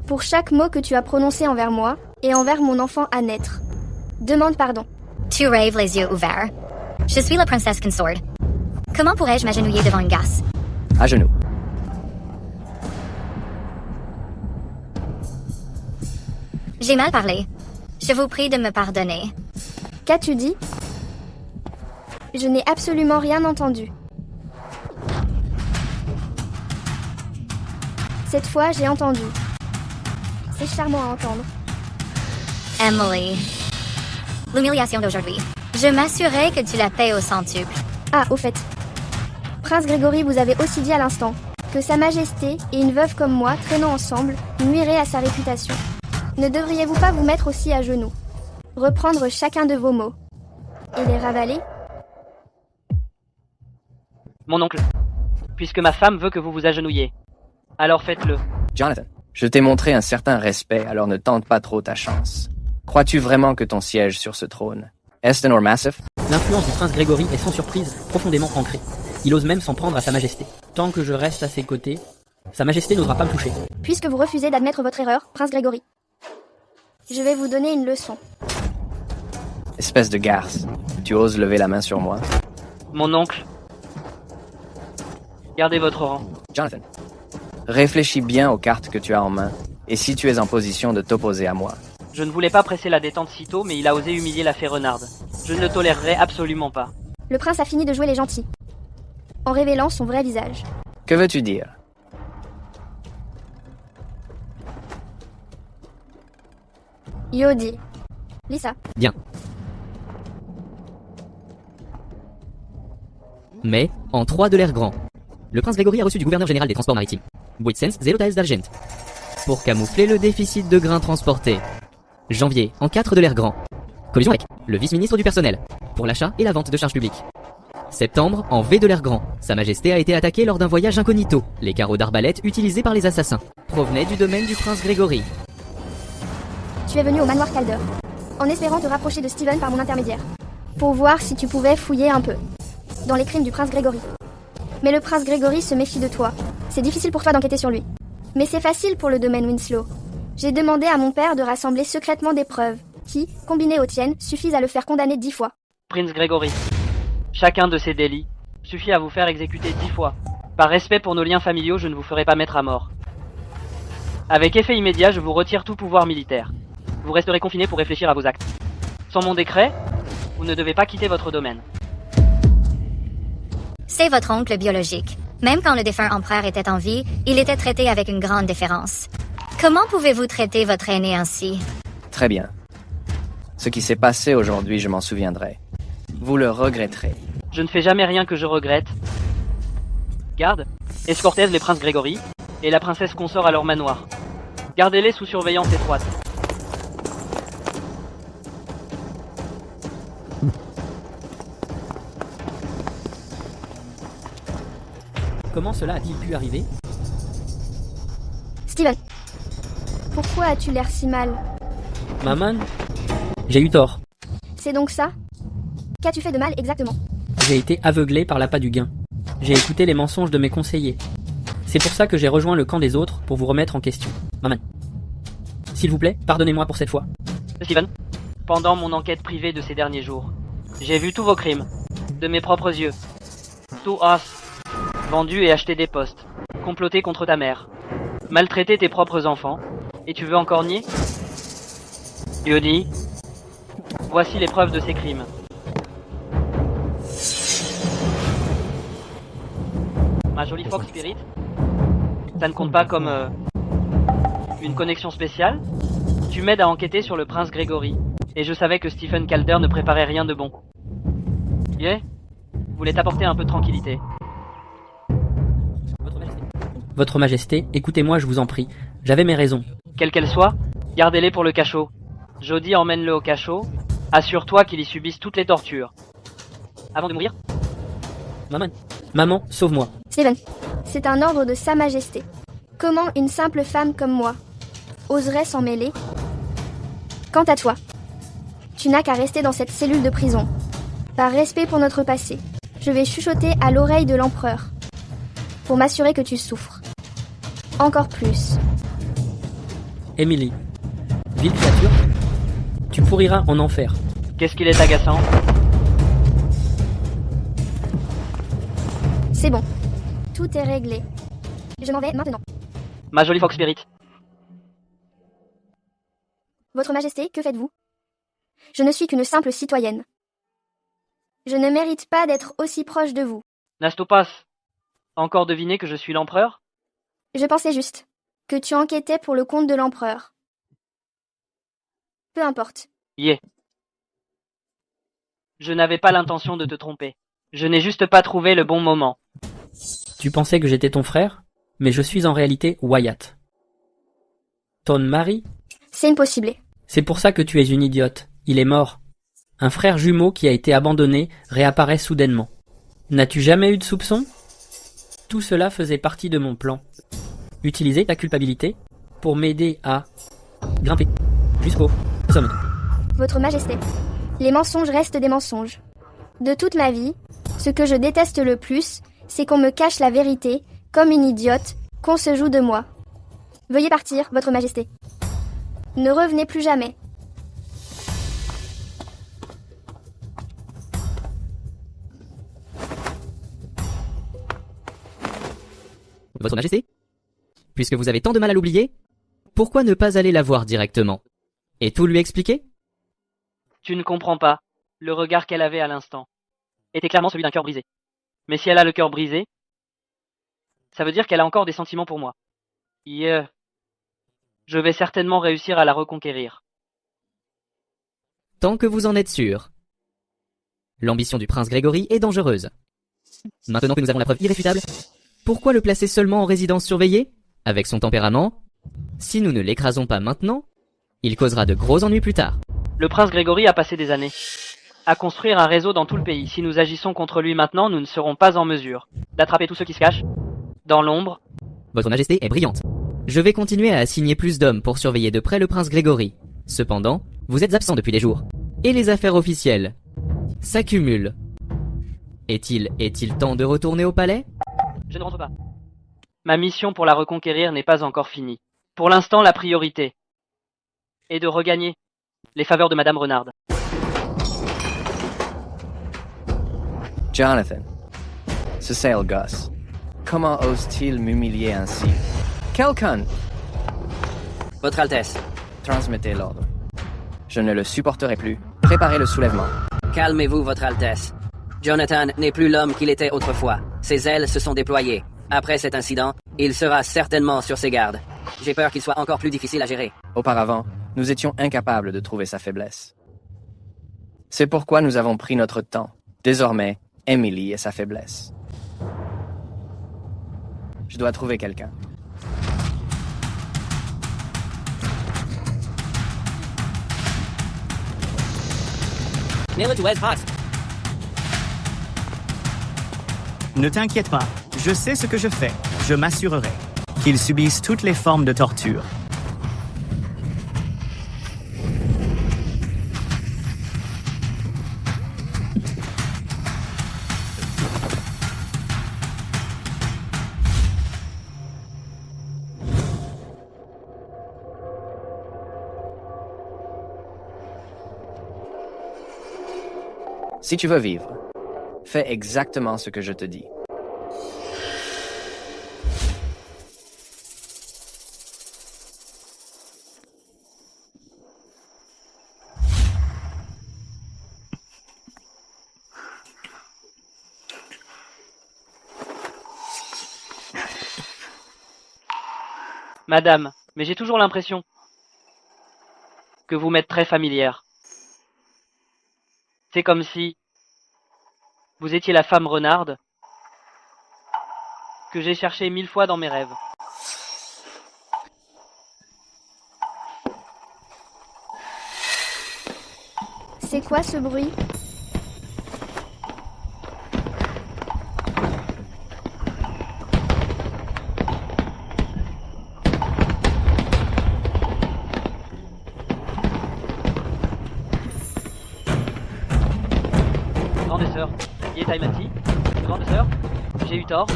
Speaker 1: Pour chaque mot que tu as prononcé envers moi et envers mon enfant à naître. Demande pardon.
Speaker 8: Tu rêves les yeux ouverts. Je suis la princesse consort. Comment pourrais-je m'agenouiller devant une gosse?
Speaker 6: À genoux.
Speaker 8: J'ai mal parlé. Je vous prie de me pardonner.
Speaker 1: Qu'as-tu dit? Je n'ai absolument rien entendu. Cette fois, j'ai entendu. C'est charmant à entendre.
Speaker 8: Emily. L'humiliation d'aujourd'hui. Je m'assurais que tu la paies au centuple.
Speaker 1: Ah, au fait. Prince Grégory vous avait aussi dit à l'instant que Sa Majesté et une veuve comme moi, traînant ensemble, nuiraient à sa réputation. Ne devriez-vous pas vous mettre aussi à genoux? Reprendre chacun de vos mots et les ravaler?
Speaker 13: Mon oncle, puisque ma femme veut que vous vous agenouilliez, alors faites-le.
Speaker 6: Jonathan, je t'ai montré un certain respect, alors ne tente pas trop ta chance. Crois-tu vraiment que ton siège sur ce trône est un or massif?
Speaker 2: L'influence du prince Grégory est sans surprise profondément ancrée. Il ose même s'en prendre à Sa Majesté. Tant que je reste à ses côtés, Sa Majesté n'osera pas me toucher.
Speaker 1: Puisque vous refusez d'admettre votre erreur, prince Grégory, je vais vous donner une leçon.
Speaker 6: Espèce de garce, tu oses lever la main sur moi?
Speaker 13: Mon oncle, gardez votre rang.
Speaker 6: Jonathan, réfléchis bien aux cartes que tu as en main, et si tu es en position de t'opposer à moi.
Speaker 13: Je ne voulais pas presser la détente si tôt, mais il a osé humilier la fée renarde. Je ne le tolérerai absolument pas.
Speaker 1: Le prince a fini de jouer les gentils, en révélant son vrai visage.
Speaker 6: Que veux-tu dire?
Speaker 1: Yodi. Lisa.
Speaker 9: Bien. Mais, en 3 de l'air grand, le prince Grégory a reçu du gouverneur général des transports maritimes, Buitsens Zelotaes d'Argent, pour camoufler le déficit de grains transportés. Janvier, en 4 de l'air grand, collusion avec le vice-ministre du personnel, pour l'achat et la vente de charges publiques. Septembre, en V de l'air grand, Sa Majesté a été attaquée lors d'un voyage incognito. Les carreaux d'arbalète utilisés par les assassins provenaient du domaine du prince Grégory.
Speaker 1: Tu es venu au manoir Calder, en espérant te rapprocher de Steven par mon intermédiaire, pour voir si tu pouvais fouiller un peu dans les crimes du prince Grégory. Mais le prince Grégory se méfie de toi. C'est difficile pour toi d'enquêter sur lui. Mais c'est facile pour le domaine Winslow. J'ai demandé à mon père de rassembler secrètement des preuves, qui, combinées aux tiennes, suffisent à le faire condamner 10 fois.
Speaker 13: Prince Grégory, chacun de ces délits suffit à vous faire exécuter 10 fois. Par respect pour nos liens familiaux, je ne vous ferai pas mettre à mort. Avec effet immédiat, je vous retire tout pouvoir militaire. Vous resterez confiné pour réfléchir à vos actes. Sans mon décret, vous ne devez pas quitter votre domaine.
Speaker 8: C'est votre oncle biologique. Même quand le défunt empereur était en vie, il était traité avec une grande déférence. Comment pouvez-vous traiter votre aîné ainsi?
Speaker 6: Très bien. Ce qui s'est passé aujourd'hui, je m'en souviendrai. Vous le regretterez.
Speaker 13: Je ne fais jamais rien que je regrette. Garde, escortez les princes Grégory et la princesse consort à leur manoir. Gardez-les sous surveillance étroite.
Speaker 2: Comment cela a-t-il pu arriver?
Speaker 1: Steven, pourquoi as-tu l'air si mal?
Speaker 2: Maman, j'ai eu tort.
Speaker 1: C'est donc ça? Qu'as-tu fait de mal exactement?
Speaker 2: J'ai été aveuglé par l'appât du gain. J'ai écouté les mensonges de mes conseillers. C'est pour ça que j'ai rejoint le camp des autres pour vous remettre en question. Maman, s'il vous plaît, pardonnez-moi pour cette fois.
Speaker 13: Steven, pendant mon enquête privée de ces derniers jours, j'ai vu tous vos crimes, de mes propres yeux. Tout os, vendu et acheté des postes, comploté contre ta mère, maltraité tes propres enfants, et tu veux encore nier? Yoni, voici les preuves de ces crimes. Ma jolie Fox Spirit, ça ne compte pas comme une connexion spéciale. Tu m'aides à enquêter sur le prince Grégory, et je savais que Stephen Calder ne préparait rien de bon. Yeah, voulait t'apporter un peu de tranquillité.
Speaker 2: Votre Majesté, écoutez-moi, je vous en prie. J'avais mes raisons.
Speaker 13: Quelles qu'elles soient, gardez-les pour le cachot. Jody, emmène-le au cachot. Assure-toi qu'il y subisse toutes les tortures. Avant de mourir.
Speaker 2: Maman, sauve-moi.
Speaker 1: Steven, c'est un ordre de Sa Majesté. Comment une simple femme comme moi oserait s'en mêler? Quant à toi, tu n'as qu'à rester dans cette cellule de prison. Par respect pour notre passé, je vais chuchoter à l'oreille de l'empereur pour m'assurer que tu souffres. Encore plus.
Speaker 2: Emily, ville créature, tu pourriras en enfer.
Speaker 13: Qu'est-ce qu'il est agaçant?
Speaker 1: C'est bon. Tout est réglé. Je m'en vais maintenant.
Speaker 13: Ma jolie Fox Spirit.
Speaker 1: Votre Majesté, que faites-vous? Je ne suis qu'une simple citoyenne. Je ne mérite pas d'être aussi proche de vous.
Speaker 13: Nastopas, encore deviné que je suis l'empereur?
Speaker 1: Je pensais juste que tu enquêtais pour le compte de l'empereur. Peu importe.
Speaker 13: Yeah. Je n'avais pas l'intention de te tromper. Je n'ai juste pas trouvé le bon moment.
Speaker 2: Tu pensais que j'étais ton frère, mais je suis en réalité Wyatt. Ton mari?
Speaker 1: C'est impossible.
Speaker 2: C'est pour ça que tu es une idiote. Il est mort. Un frère jumeau qui a été abandonné réapparaît soudainement. N'as-tu jamais eu de soupçon? Tout cela faisait partie de mon plan. Utiliser ta culpabilité pour m'aider à grimper jusqu'au sommet.
Speaker 1: Votre Majesté, les mensonges restent des mensonges. De toute ma vie, ce que je déteste le plus, c'est qu'on me cache la vérité, comme une idiote, qu'on se joue de moi. Veuillez partir, Votre Majesté. Ne revenez plus jamais.
Speaker 9: Votre Majesté, puisque vous avez tant de mal à l'oublier, pourquoi ne pas aller la voir directement et tout lui expliquer?
Speaker 13: Tu ne comprends pas. Le regard qu'elle avait à l'instant était clairement celui d'un cœur brisé. Mais si elle a le cœur brisé, ça veut dire qu'elle a encore des sentiments pour moi. Yeah. Je vais certainement réussir à la reconquérir.
Speaker 9: Tant que vous en êtes sûr. L'ambition du prince Grégory est dangereuse. Maintenant que nous avons la preuve irréfutable, pourquoi le placer seulement en résidence surveillée, avec son tempérament? Si nous ne l'écrasons pas maintenant, il causera de gros ennuis plus tard.
Speaker 13: Le prince Grégory a passé des années à construire un réseau dans tout le pays. Si nous agissons contre lui maintenant, nous ne serons pas en mesure d'attraper tous ceux qui se cachent dans l'ombre.
Speaker 9: Votre Majesté est brillante. Je vais continuer à assigner plus d'hommes pour surveiller de près le prince Grégory. Cependant, vous êtes absent depuis des jours. Et les affaires officielles s'accumulent. Est-il temps de retourner au palais?
Speaker 13: Je ne rentre pas. Ma mission pour la reconquérir n'est pas encore finie. Pour l'instant, la priorité est de regagner les faveurs de Madame Renard.
Speaker 6: Jonathan, ce sale gosse. Comment ose-t-il m'humilier ainsi? Quelqu'un!
Speaker 14: Votre Altesse.
Speaker 6: Transmettez l'ordre. Je ne le supporterai plus. Préparez le soulèvement.
Speaker 14: Calmez-vous, Votre Altesse. Jonathan n'est plus l'homme qu'il était autrefois. Ses ailes se sont déployées. Après cet incident, il sera certainement sur ses gardes. J'ai peur qu'il soit encore plus difficile à gérer.
Speaker 6: Auparavant, nous étions incapables de trouver sa faiblesse. C'est pourquoi nous avons pris notre temps. Désormais, Emily est sa faiblesse. Je dois trouver quelqu'un.
Speaker 5: Ne t'inquiète pas, Je sais ce que je fais. Je m'assurerai qu'ils subissent toutes les formes de torture.
Speaker 6: Si tu veux vivre, fais exactement ce que je te dis.
Speaker 13: Madame, mais j'ai toujours l'impression que vous m'êtes très familière. C'est comme si vous étiez la femme renarde que j'ai cherchée 1000 fois dans mes rêves.
Speaker 1: C'est quoi ce bruit?
Speaker 13: Grande sœur, Yetaimati, grande sœur, j'ai eu tort.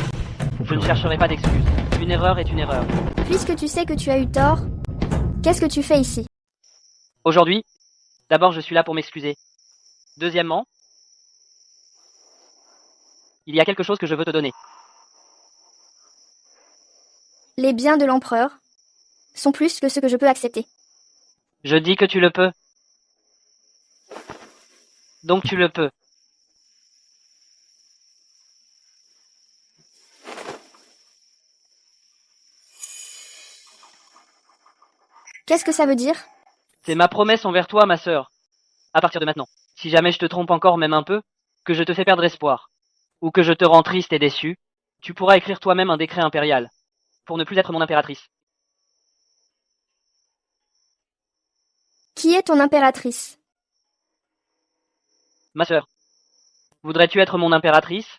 Speaker 13: Je ne chercherai pas d'excuses. Une erreur est une erreur.
Speaker 1: Puisque tu sais que tu as eu tort, qu'est-ce que tu fais ici?
Speaker 13: Aujourd'hui, d'abord je suis là pour m'excuser. Deuxièmement, il y a quelque chose que je veux te donner.
Speaker 1: Les biens de l'empereur sont plus que ce que je peux accepter.
Speaker 13: Je dis que tu le peux. Donc tu le peux.
Speaker 1: Qu'est-ce que ça veut dire?
Speaker 13: C'est ma promesse envers toi, ma sœur. À partir de maintenant, si jamais je te trompe encore même un peu, que je te fais perdre espoir, ou que je te rends triste et déçu, tu pourras écrire toi-même un décret impérial, pour ne plus être mon impératrice.
Speaker 1: Qui est ton impératrice?
Speaker 13: Ma sœur, voudrais-tu être mon impératrice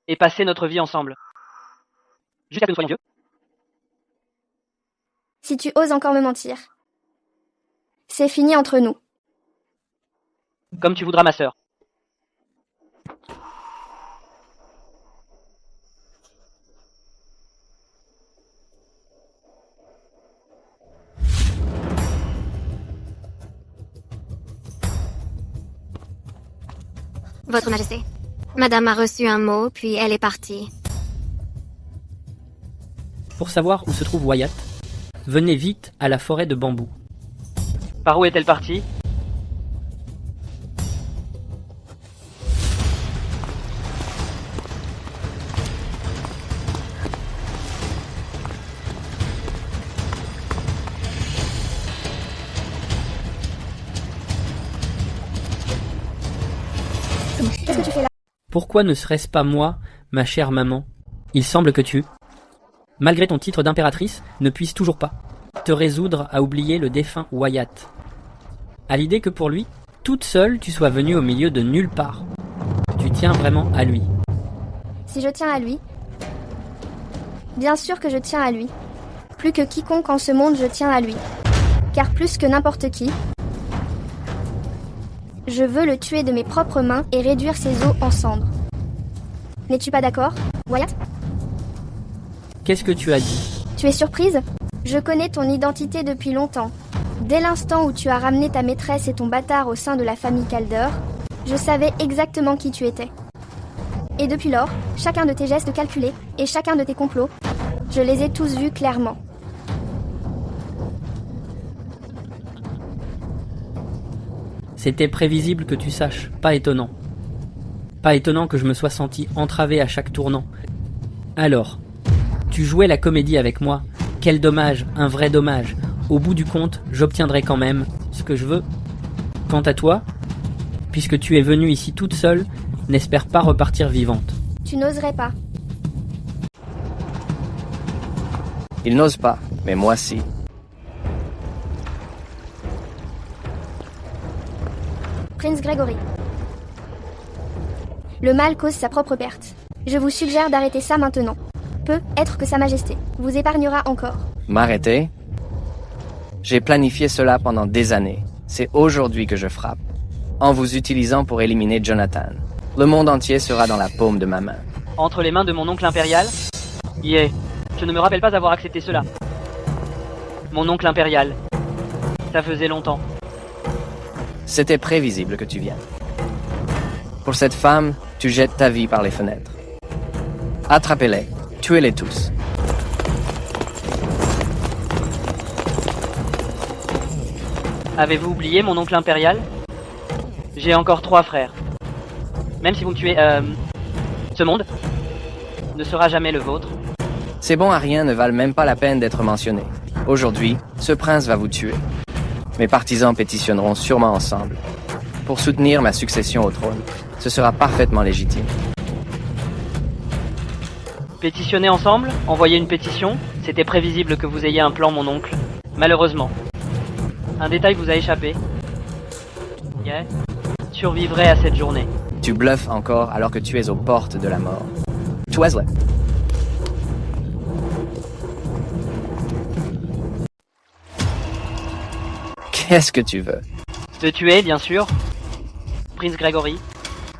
Speaker 13: et passer notre vie ensemble? Jusqu'à ce que nous soyons vieux?
Speaker 1: Si tu oses encore me mentir, c'est fini entre nous.
Speaker 13: Comme tu voudras, ma sœur.
Speaker 11: Votre Majesté, Madame a reçu un mot, puis elle est partie.
Speaker 2: Pour savoir où se trouve Wyatt, venez vite à la forêt de bambou.
Speaker 13: Par où est-elle partie?
Speaker 1: Qu'est-ce que tu fais là?
Speaker 2: Pourquoi ne serait-ce pas moi, ma chère maman? Il semble que tu, malgré ton titre d'impératrice, ne puisses toujours pas te résoudre à oublier le défunt Wyatt. À l'idée que pour lui, toute seule, tu sois venue au milieu de nulle part. Tu tiens vraiment à lui.
Speaker 1: Si je tiens à lui, bien sûr que je tiens à lui. Plus que quiconque en ce monde, je tiens à lui. Car plus que n'importe qui, je veux le tuer de mes propres mains et réduire ses os en cendres. N'es-tu pas d'accord, Wyatt?
Speaker 2: Qu'est-ce que tu as dit?
Speaker 1: Tu es surprise? Je connais ton identité depuis longtemps. Dès l'instant où tu as ramené ta maîtresse et ton bâtard au sein de la famille Calder, je savais exactement qui tu étais. Et depuis lors, chacun de tes gestes calculés et chacun de tes complots, je les ai tous vus clairement.
Speaker 2: C'était prévisible que tu saches, pas étonnant. Pas étonnant que je me sois senti entravé à chaque tournant. Alors, tu jouais la comédie avec moi. Quel dommage, un vrai dommage. Au bout du compte, j'obtiendrai quand même ce que je veux. Quant à toi, puisque tu es venue ici toute seule, n'espère pas repartir vivante.
Speaker 1: Tu n'oserais pas.
Speaker 6: Il n'ose pas, mais moi si.
Speaker 1: Prince Gregory. Le mal cause sa propre perte. Je vous suggère d'arrêter ça maintenant. peut être que Sa Majesté vous épargnera encore.
Speaker 6: M'arrêter? J'ai planifié cela pendant des années. C'est aujourd'hui que je frappe. En vous utilisant pour éliminer Jonathan. Le monde entier sera dans la paume de ma main.
Speaker 13: Entre les mains de mon oncle impérial? Yeah. Je ne me rappelle pas avoir accepté cela. Mon oncle impérial. Ça faisait longtemps.
Speaker 6: C'était prévisible que tu viennes. Pour cette femme, tu jettes ta vie par les fenêtres. Attrapez-les, tuez-les tous.
Speaker 13: Avez-vous oublié mon oncle impérial? J'ai encore 3 frères. Même si vous me tuez, ce monde ne sera jamais le vôtre.
Speaker 6: Ces bons à rien ne valent même pas la peine d'être mentionnés. Aujourd'hui, ce prince va vous tuer. Mes partisans pétitionneront sûrement ensemble. Pour soutenir ma succession au trône, ce sera parfaitement légitime.
Speaker 13: Pétitionner ensemble? Envoyer une pétition? C'était prévisible que vous ayez un plan, mon oncle. Malheureusement. Un détail vous a échappé. Yeah. Survivrai à cette journée.
Speaker 6: Tu bluffes encore alors que tu es aux portes de la mort. Tuez-le. Qu'est-ce que tu veux?
Speaker 13: Te tuer, bien sûr. Prince Gregory,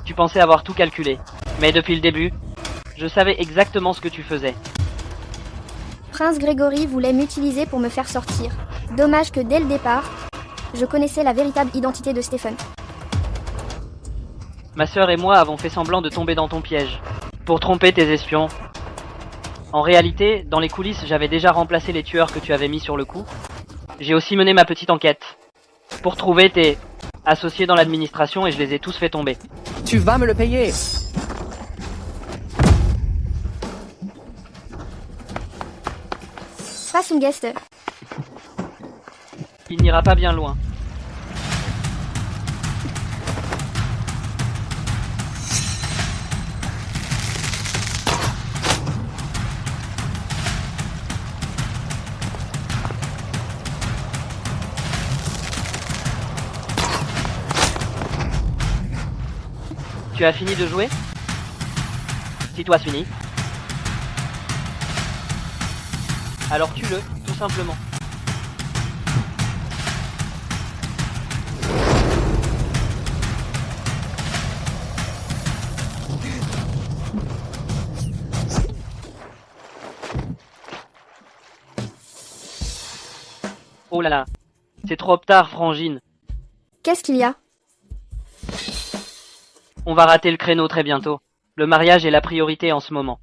Speaker 13: tu pensais avoir tout calculé. Mais depuis le début, je savais exactement ce que tu faisais.
Speaker 1: Prince Gregory voulait m'utiliser pour me faire sortir. Dommage que dès le départ, je connaissais la véritable identité de Stephen.
Speaker 13: Ma sœur et moi avons fait semblant de tomber dans ton piège, pour tromper tes espions. En réalité, dans les coulisses, j'avais déjà remplacé les tueurs que tu avais mis sur le coup. J'ai aussi mené ma petite enquête, pour trouver tes associés dans l'administration et je les ai tous fait tomber.
Speaker 6: Tu vas me le payer!
Speaker 1: Fasungest.
Speaker 13: Il n'ira pas bien loin. Tu as fini de jouer? Si toi fini. Alors tue-le, tout simplement. Oh là là, c'est trop tard, Frangine.
Speaker 1: Qu'est-ce qu'il y a?
Speaker 13: On va rater le créneau très bientôt. Le mariage est la priorité en ce moment.